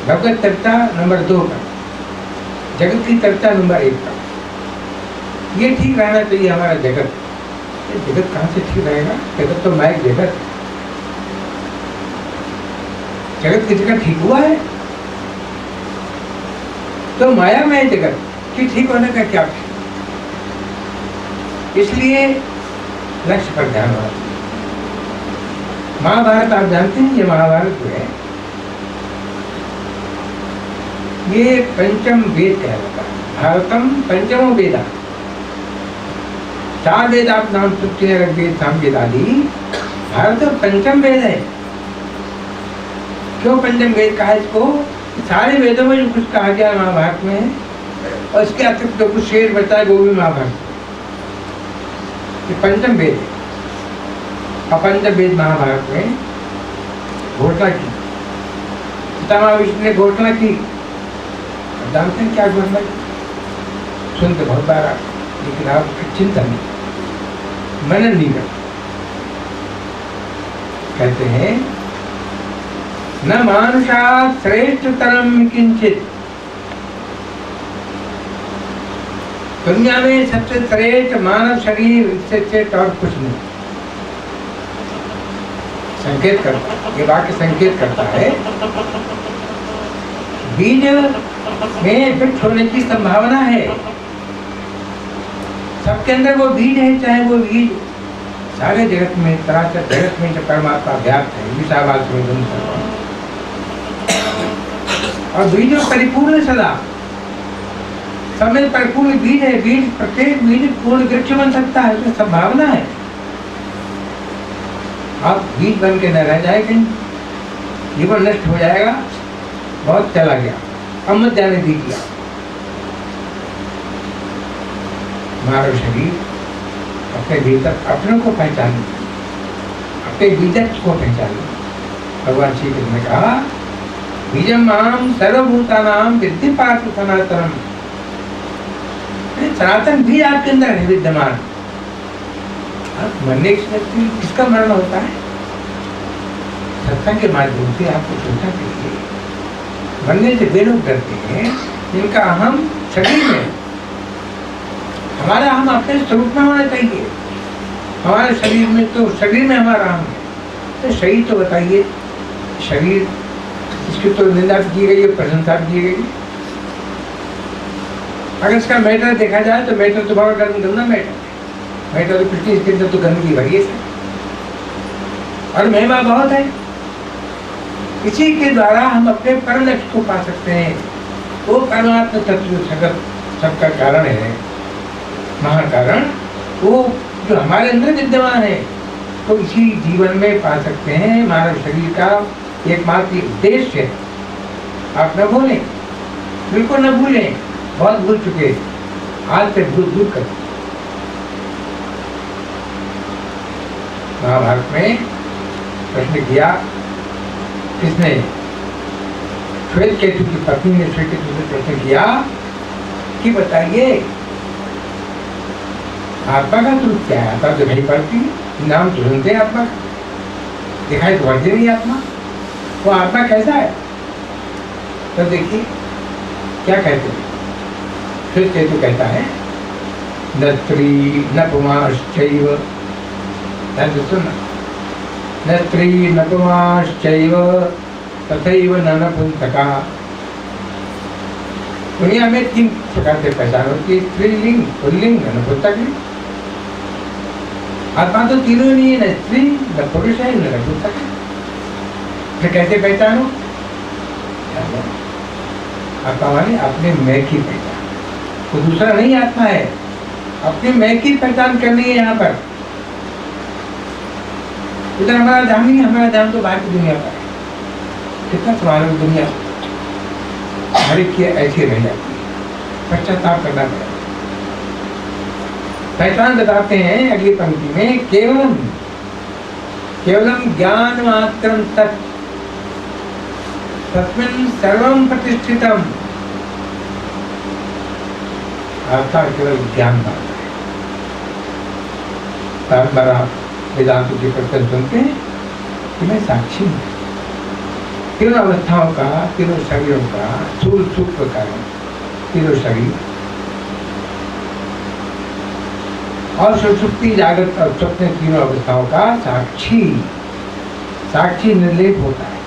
भगवत चर्चा नंबर 2 पर, जगत की चर्चा नंबर 1 पर। ये ठीक रहना चाहिए हमारा जगत। ये जगत कहाँ से ठीक रहेगा? जगत तो माइक जगत, जगत की जगह ठीक हुआ है तो माया में जगत की ठीक होने का क्या? इसलिए लक्ष्य पर ध्यान रखना। महाभारत आप जानते हैं, ये महाभारत जो है ये पंचम वेद कहलाता है। भारतम पंचमो वेदा। 4 वेद आप नाम सुनते हैं, ऋग्वेद, सामवेद आदि। भारत पंचम वेद है। क्यों पंचम वेद कहा इसको? सारे वेदों में जो कुछ कहा गया महाभारत में, और इसके अतिरिक्त जो कुछ शेर बचा है वो भी महाभारत। ये पंचम वेद है। और पंचम वेद महाभारत में घोषणा की, पितामह विष्णु ने घोषणा की। जानते हैं क्या घोषणा की? सुनते बहुत बार, लेकिन आप चिंता नहीं, मनन नहीं करते। कहते हैं न मानुषात् श्रेष्ठतरम किंचित। दुनिया में सबसे श्रेष्ठ मानव शरीर, इससे श्रेष्ठ और कुछ नहीं। संकेत करता, ये वाक्य संकेत करता है बीज में वृक्ष होने की संभावना है। सबके अंदर वो बीज है, चाहे वो बीज सारे जगत में, चराचर जगत में जो परमात्मा व्याप्त है, विशावास में और बीजों परिपूर्ण सदा, सब में परिपूर्ण बीज है। बीज, प्रत्येक बीज पूर्ण वृक्ष बन सकता है, उसमें संभावना है। आप बीज बन के न रह जाएंगे, जीवन नष्ट हो जाएगा, बहुत चला गया, अब मत जाने दीजिए। हमारा शरीर अपने भीतर अपनों को पहचाने, अपने बीजक को पहचाने। भगवान श्री कृष्ण ने कहा बीजम माम सर्वभूतानाम विद्धि पार्थ सनातनम। सनातन बीज आपके अंदर है विद्यमान। मरने की किसका मरण होता है? सत्संग के माध्यम से आपको सोचना चाहिए। मरने से वे लोग डरते हैं जिनका अहम शरीर में। हमारा अहम अपने स्वरूप में होना चाहिए। हमारे शरीर में तो, शरीर में हमारा अहम है तो शरीर तो बताइए, शरीर इसकी तो निंदा की गई है, प्रशंसा की गई। अगर इसका मैटर देखा जाए तो मैटर तो बहुत गंदा मैटर तो कुछ नहीं, इसके अंदर तो गंदगी भरी है और महिमा बहुत है। इसी के द्वारा हम अपने परम लक्ष्य को पा सकते हैं। वो परमात्मा तत्व जगत सबका कारण है, महाकारण, वो जो हमारे अंदर विद्यमान है, तो इसी जीवन में पा सकते हैं। मानव शरीर का एकमात्र उद्देश्य है। आप न भूलें, बिल्कुल न भूलें, बहुत भूल चुके, आज से भूल दूर कर। महाभारत में प्रश्न किया किसने? श्वेत केतु की पत्नी ने श्वेत केतु से प्रश्न किया कि बताइए आत्मा का स्वरूप क्या है? आत्मा दिखाई पड़ती, नाम तो सुनते हैं आत्मा का, दिखाई तो पड़ती नहीं आत्मा। वो आत्मा कैसा है? तो देखिए क्या कहते हैं। श्वेत केतु कहता है न स्त्री न पुमांश्चैव, न स्त्री न पुमांश्चैव तथैव न नपुंसकः। दुनिया में 3 प्रकार से पहचान होती है, स्त्रीलिंग, पुल्लिंग, नपुंसकलिंग। आत्मा तो तीनों नहीं है, न स्त्री न पुरुष है न नपुंसक है। फिर कैसे पहचानो? आत्मा माने अपने मैं की पहचान, तो दूसरा नहीं आत्मा है, अपने मैं की पहचान करनी है। यहाँ पर इधर हमारा ध्यान नहीं है, हमारा ध्यान तो बाहर की दुनिया पर है। कितना तुम्हारी दुनिया हर एक की ऐसी रह जाती है, पश्चाताप करना पड़ेगा। पहचान बताते हैं अगली पंक्ति में, केवलम ज्ञान मात्रम तत् तस्मिन् सर्वं प्रतिष्ठितम। अर्थात केवल ज्ञान मात्र है। बार बार आप वेदांतों के प्रकरण सुनते हैं कि मैं साक्षी हूँ तीनों अवस्थाओं का, तीनों शरीरों का, स्थूल सूक्ष्म कारण, तीनों शरीर और सुषुप्ति जागृत और स्वप्न तीनों अवस्थाओं का साक्षी। साक्षी निर्लेप होता है।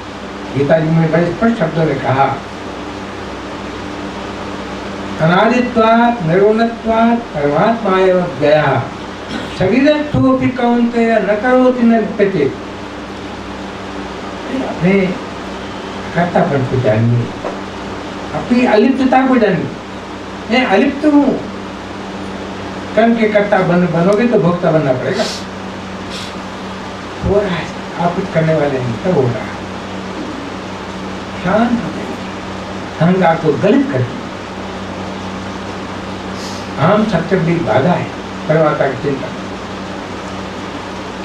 गीता जी में बड़े स्पष्ट शब्दों ने कहा, अनादित्वात् निर्गुणत्वात् परमात्मा एव व्ययः शरीरत्वोऽपि कौन्तेय न करोति न लिप्यते। अपने कर्तापन को जानिए, अपनी अलिप्तता को जानिए। मैं अलिप्त हूँ। कर्म के कर्ता बनोगे तो भोक्ता बनना पड़ेगा। हो रहा है, आप कुछ करने वाले नहीं, सब हो रहा है। शांत हो जाइए, अहंकार को गलित करिए। आम सबसे बड़ी बाधा है परमात्मा की चिंता।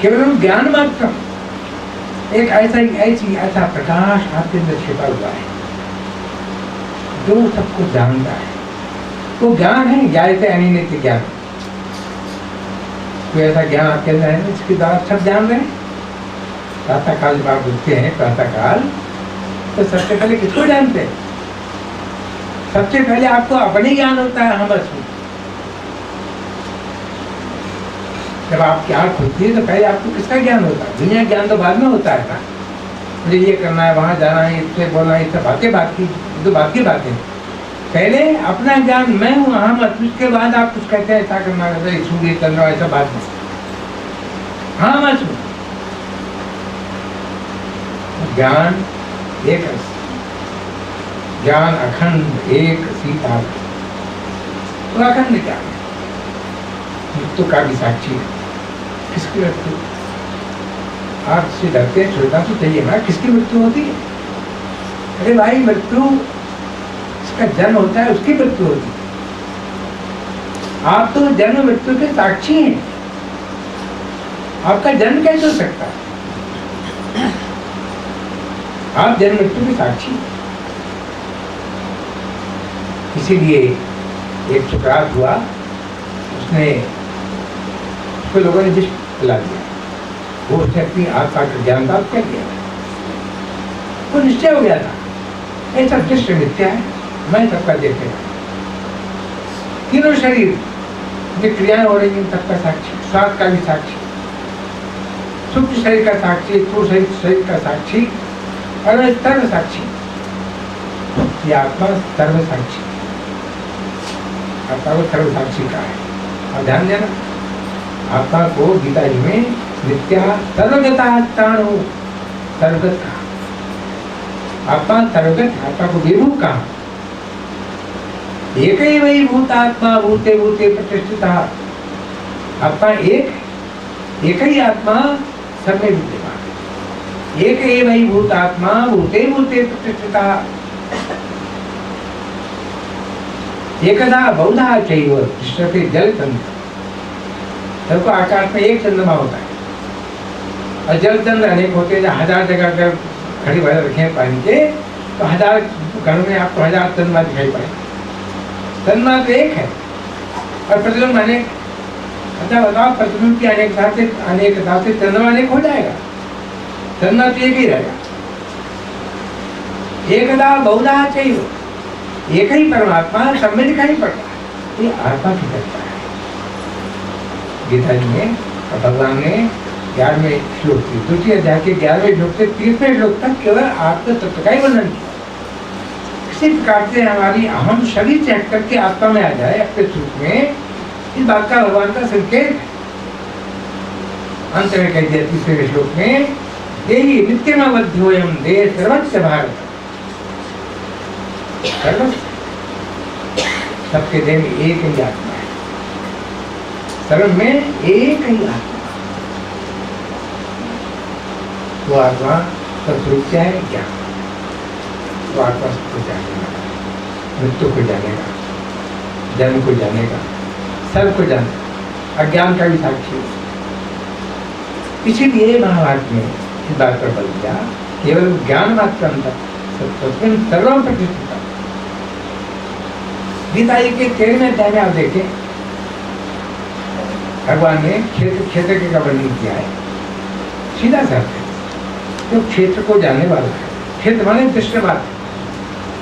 केवल ज्ञान मात्र, एक ऐसा प्रकाश आपके अंदर छिपा हुआ है जो सबको जानता है। वो ज्ञान है, ज्ञायते अनिनित्य ज्ञान। कोई ऐसा ज्ञान आपके अंदर है जिसके द्वारा सब जान रहे हैं। प्रातः काल जब आप उठते हैं प्रातः काल, तो सबसे पहले किसको जानते हैं? सबसे पहले आपको अपने ज्ञान होता है, हम बस। जब आपकी आँख खुलती है तो पहले आपको किसका ज्ञान होता है? दुनिया ज्ञान तो बाद में होता है ना। मुझे ये करना है, वहाँ जाना है, इससे बोलना है, इससे बात की बातें। पहले अपना ज्ञान, मैं हूँ, हम, उसके बाद आप कुछ कहते हैं ऐसा करना है, सूर्य चंद्र ऐसा बात नहीं। हाँ मैं ज्ञान एक, ज्ञान अखंड एक सीता, तो अखंड ज्ञान मृत्यु का भी साक्षी है। किसकी मृत्यु? आप से डरते हैं, सोचना तो चाहिए ना, किसकी मृत्यु होती है? अरे भाई, मृत्यु इसका जन्म होता है, उसकी मृत्यु होती है। आप तो जन्म मृत्यु के साक्षी हैं। आपका जन्म कैसे हो सकता है? आप जन्म मृत्यु के साक्षी हैं। इसीलिए एक सुकरात हुआ, उसने उसको लोगों ने विष पिला दिया। वो उसने अपनी आत्मा का ज्ञान प्राप्त कर दिया। वो निश्चय हो गया था, ये सब दृश्य मिथ्या है, मैं सबका देखे। तीनों शरीर में क्रियाएं हो रही हैं, सबका साक्षी, श्वास का भी साक्षी, सूक्ष्म शरीर का साक्षी, स्थूल शरीर का साक्षी और सर्व साक्षी। ये आत्मा सर्व साक्षी, आत्मा को सर्व साक्षी का है। और ध्यान देना, आत्मा को गीता जी में नित्या सर्वगता स्थाणु, सर्वगत कहा। आत्मा सर्वगत, आत्मा को विभू कहा। एक ही वही भूतात्मा भूते भूते प्रतिष्ठिता। आत्मा एक ही आत्मा सब में विद्यमान। एक ही वही भूतात्मा भूते भूते प्रतिष्ठिता। एकदा बहुधा चैव तिष्ठते जल चंद्र। सबको आकाश में एक चंद्रमा होता है और जल चंद्र अनेक होते हैं। 1000 जगह अगर खड़ी भर रखे पानी के, तो 1000 घरों में आपको 1000 चंद्रमा दिखाई पड़े। चंद्रमा तो एक है और प्रतिबिंब अनेक। अच्छा बताओ, प्रतिबिंब की अनेकता से चंद्रमा अनेक हो जाएगा? चंद्रमा तो एक ही रहेगा। एकदा बहुधा चैव, एक ही परमात्मा सब में दिखाई पड़ता है। ये आत्मा की चर्चा है गीता जी में। और भगवान ने 11वें श्लोक से, द्वितीय अध्याय के 11वें श्लोक से 30वें श्लोक तक केवल आत्म तत्व का ही वर्णन किया। किसी प्रकार से हमारी अहम शरीर से हट करके आत्मा में आ जाए अपने सुख में, इस बात का भगवान का संकेत है। अंत में कह दिया 30वें श्लोक में, देहि नित्यमवध्योऽयं देह सर्वस्य भारत। सबके देह में एक ही आत्मा है, सर्व में एक ही आत्मा। वो आत्मा का स्वरूप क्या है? ज्ञान। तो आत्मा सबको जानेगा, मृत्यु को जानेगा, जन्म को जानेगा, सब को जानेगा, अज्ञान का भी साक्षी है। इसीलिए महाभारत में इस बात पर बल दिया, केवल ज्ञान मात्र सर्वम प्रतिष्ठिता। गीता जी के 13वें अध्याय में आप देखें, भगवान ने क्षेत्र का वर्णन किया है। सीधा सा है, जो क्षेत्र को जानने वाला है, क्षेत्र माने दृश्य मात्र,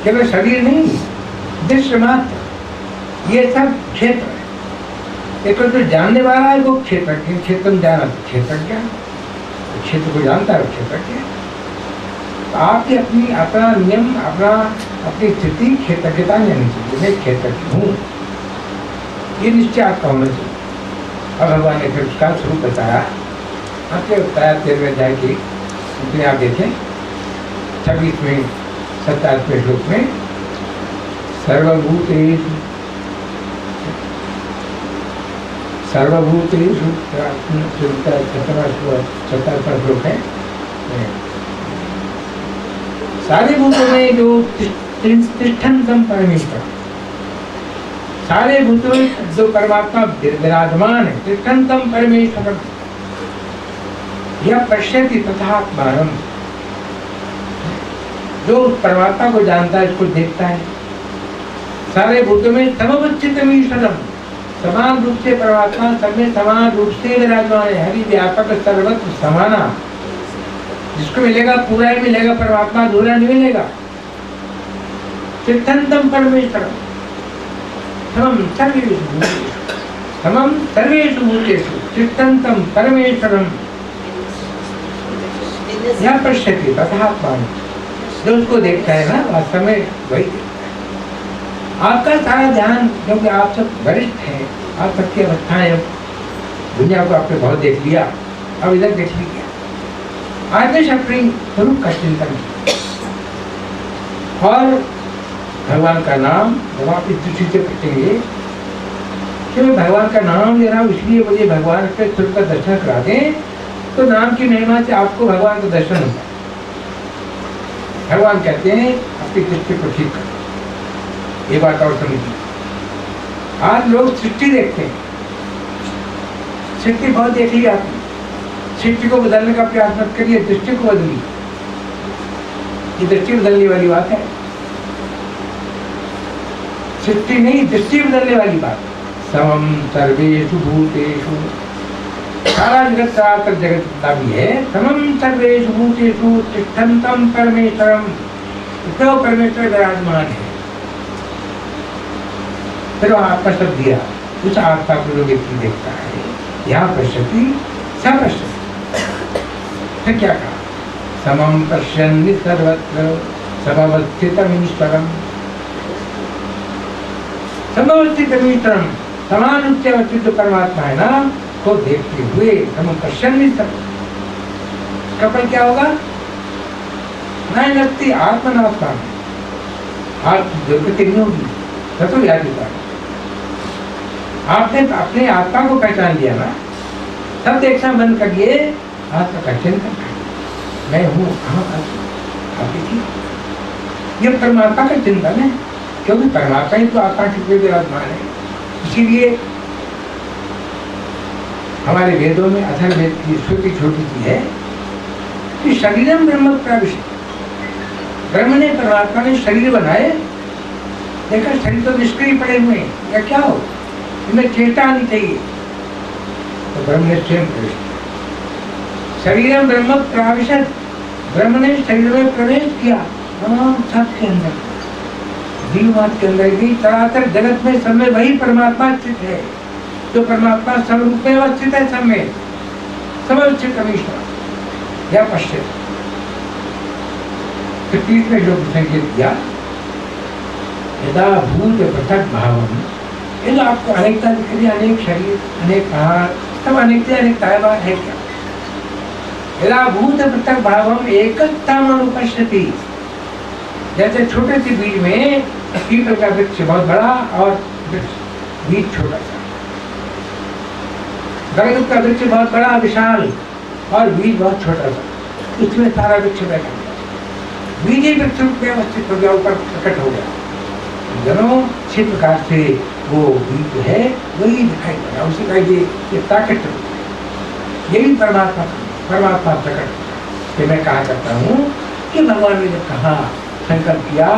केवल शरीर नहीं, दृश्य मात्र, ये सब क्षेत्र है। एक जो जानने वाला है वो क्षेत्र, क्षेत्र जाना क्षेत्रज्ञ, क्षेत्र को जानता है क्षेत्रज्ञ। तो आपकी अपना नियम, अपनी स्थिति क्षेत्रज्ञता नहीं चाहिए, मैं क्षेत्रज्ञ हूँ, ये निश्चय आपका होना चाहिए। अब भगवान ने फिर उसका स्वरूप बताया, आपके बताया 13वें अध्याय की, उसमें आप देखें 26वें 27वें श्लोक में, सर्वभूतेषु सर्वभूतेषु 27वां श्लोक है, सारे भूतों में जो तिष्ठन्तम परमेश्वर, सारे भूतों में जो परमात्मा विराजमान है, तिष्ठन्तम परमेश्वर, यह पश्यति तथात्मानम्, जो उस परमात्मा को जानता है, इसको देखता है। सारे भूतों में समवस्थितम् ईश्वरम्, समान रूप से परमात्मा सब में समान रूप से विराजमान है। हरि व्यापक सर्वत्र समाना, जिसको मिलेगा पूरा ही मिलेगा, परमात्मा अधूरा नहीं मिलेगा। तिष्ठन्तम परमेश्वरम् समम सर्वेषु भूतेषु तिष्ठन्तम परमेश्वरम् यह पश्यति तथात्मानं, जो उसको देखता है ना, वास्तव में वही देखता है। आपका सारा ध्यान, क्योंकि आप सब वरिष्ठ हैं, आप सबकी अवस्थाएं, दुनिया को आपने बहुत देख लिया, अब इधर देख लीजिए। आज में अपने स्वरूप का चिंतन और भगवान का नाम जब आप इस दृष्टि से पढ़ेंगे कि मैं भगवान का नाम ले रहा हूँ, इसलिए मुझे भगवान के स्वरूप का दर्शन करा दें, तो नाम की महिमा से आपको भगवान का दर्शन होता है। भगवान कहते हैं अपनी दृष्टि को ठीक करो। ये बात और समझिए, आज लोग सृष्टि देखते हैं, सृष्टि बहुत देख ली आपने, सृष्टि को बदलने का प्रयास मत करिए, दृष्टि को बदलिए। ये दृष्टि बदलने वाली बात है, सृष्टि नहीं, दृष्टि बदलने वाली बात। समम सर्वेषु भूतेषु, सारा जगत चराचर जगत का भी है। समम सर्वेषु भूतेषु तिष्ठन्तम परमेश्वरम, तो परमेश्वर विराजमान है। फिर आत्मा शब्द दिया, उस आत्मा को जो व्यक्ति देखता है, यहाँ पश्यति स पश्यति। फिर क्या कहा, समम पश्यन्ति सर्वत्र समवस्थितम् ईश्वरम्, समवस्थितम् ईश्वरम्, समान रूप से अवस्थित जो परमात्मा है ना, को देखते हुए समम पश्यन्ति सर्वत्र। कपल क्या होगा, नहीं लगती आत्मनात्मा, आप दुर्गति नहीं होगी, तत्व याद होता है। आपने अपने आत्मा को पहचान लिया ना, तब देखना बंद करिए, आत्मा का चिंतन करिए, मैं हूँ, कहाँ आप देखिए, ये परमात्मा का चिंतन है, क्योंकि परमात्मा ही तो आत्मा के विराजमान है। इसीलिए हमारे वेदों में अथर्ववेद की श्रुति छोटी सी है कि शरीरम ब्रह्म प्रविष्ट, ब्रह्म ने, परमात्मा ने शरीर बनाए, देखा शरीर तो निष्क्रिय पड़े हुए हैं, या क्या हो, इनमें चेष्टा आनी चाहिए, तो ब्रह्म ने स्वयं प्रवेश किया। शरीरम ब्रह्म प्राविशत, ब्रह्म ने शरीर में प्रवेश किया, सबके अंदर, जीवात्मा के अंदर भी, चराचर जगत में, सब में वही परमात्मा स्थित है, जो परमात्मा सब रूप में अवस्थित है, सब में समवस्थित ईश्वर या पश्चिम। फिर 30वें श्लोक में संकेत दिया, यदा भूत पृथक भावम, ये जो आपको अनेकता दिख रही है, अनेक शरीर, अनेक पहाड़, सब अनेकता अनेकता है क्या? यदा भूत पृथक भावम एकत्वम अनुपश्यति, जैसे छोटे से बीज में पीपल का वृक्ष बहुत बड़ा और बीज छोटा सा, बरगद का वृक्ष बहुत बड़ा विशाल और बीज बहुत छोटा सा, उसमें सारा वृक्ष बैठा, बीजे विस्तृत व्यवस्थित हो गया, ऊपर प्रकट हो गया। जनों इसी प्रकार से वो बीज है वही दिखाई पड़ा, उसी का ये ताकत, यही परमात्मा प्रकट। कि मैं कहा करता हूँ कि भगवान ने जब कहा, संकल्प किया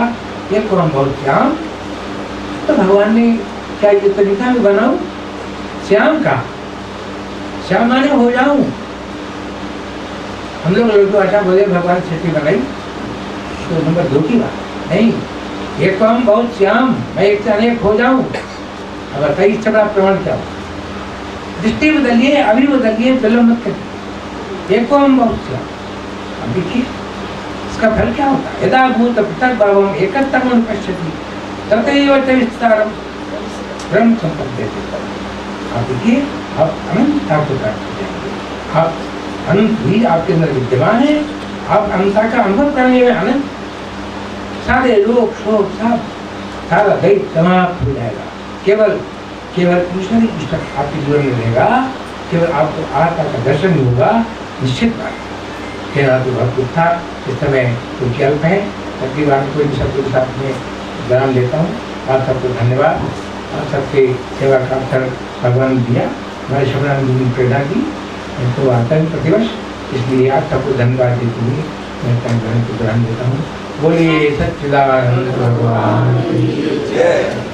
ये कौन बहुत श्याम, तो भगवान ने क्या ये तरीका भी बनाऊं श्याम का, श्याम माने हो जाऊं। हम लोग लड्डू आटा बोले भगवान सृष्टि बनाई, तो नंबर 2 की बात नहीं, एक तो हम बहुत श्याम, मैं एक से अनेक हो जाऊं। अब बताइए इससे बड़ा प्रमाण क्या हो? दृष्टि बदलिए, अभी बदलिए, विलंब मत करिए। एक तो हम बहुत श्याम, अब देखिए इसका फल क्या होता है। यदा भूत पृथक भावम एकत्तम अनुपश्यति तथैव च विस्तारम ब्रह्म संपद्यते। आप देखिए आप अनंतता को प्राप्त हो जाएंगे, आप अनंत भी आपके अंदर विद्यमान है, आप अनंतता का अनुभव करने में अनंत सारे रोग शोक सब सारा दैत्य समाप्त हो जाएगा। केवल ईश्वर ही ईश्वर आपके जीवन में रहेगा, केवल आपको आत्मा का दर्शन ही होगा, निश्चित बात। कहना तो बहुत कुछ था, इस समय कुछ अल्प है, अगली बार कोई शब्द के साथ में विराम लेता हूँ। आप सबको धन्यवाद, आप सबके सेवा का अवसर भगवान ने दिया, हमारे शरणानंद जी ने प्रेरणा दी, तो आता है प्रतिवर्ष, इसलिए आप सबको धन्यवाद देते हुए मैं ग्रहण को ग्रहण देता हूँ। बोलिए सच्चिदानंद भगवान की जय।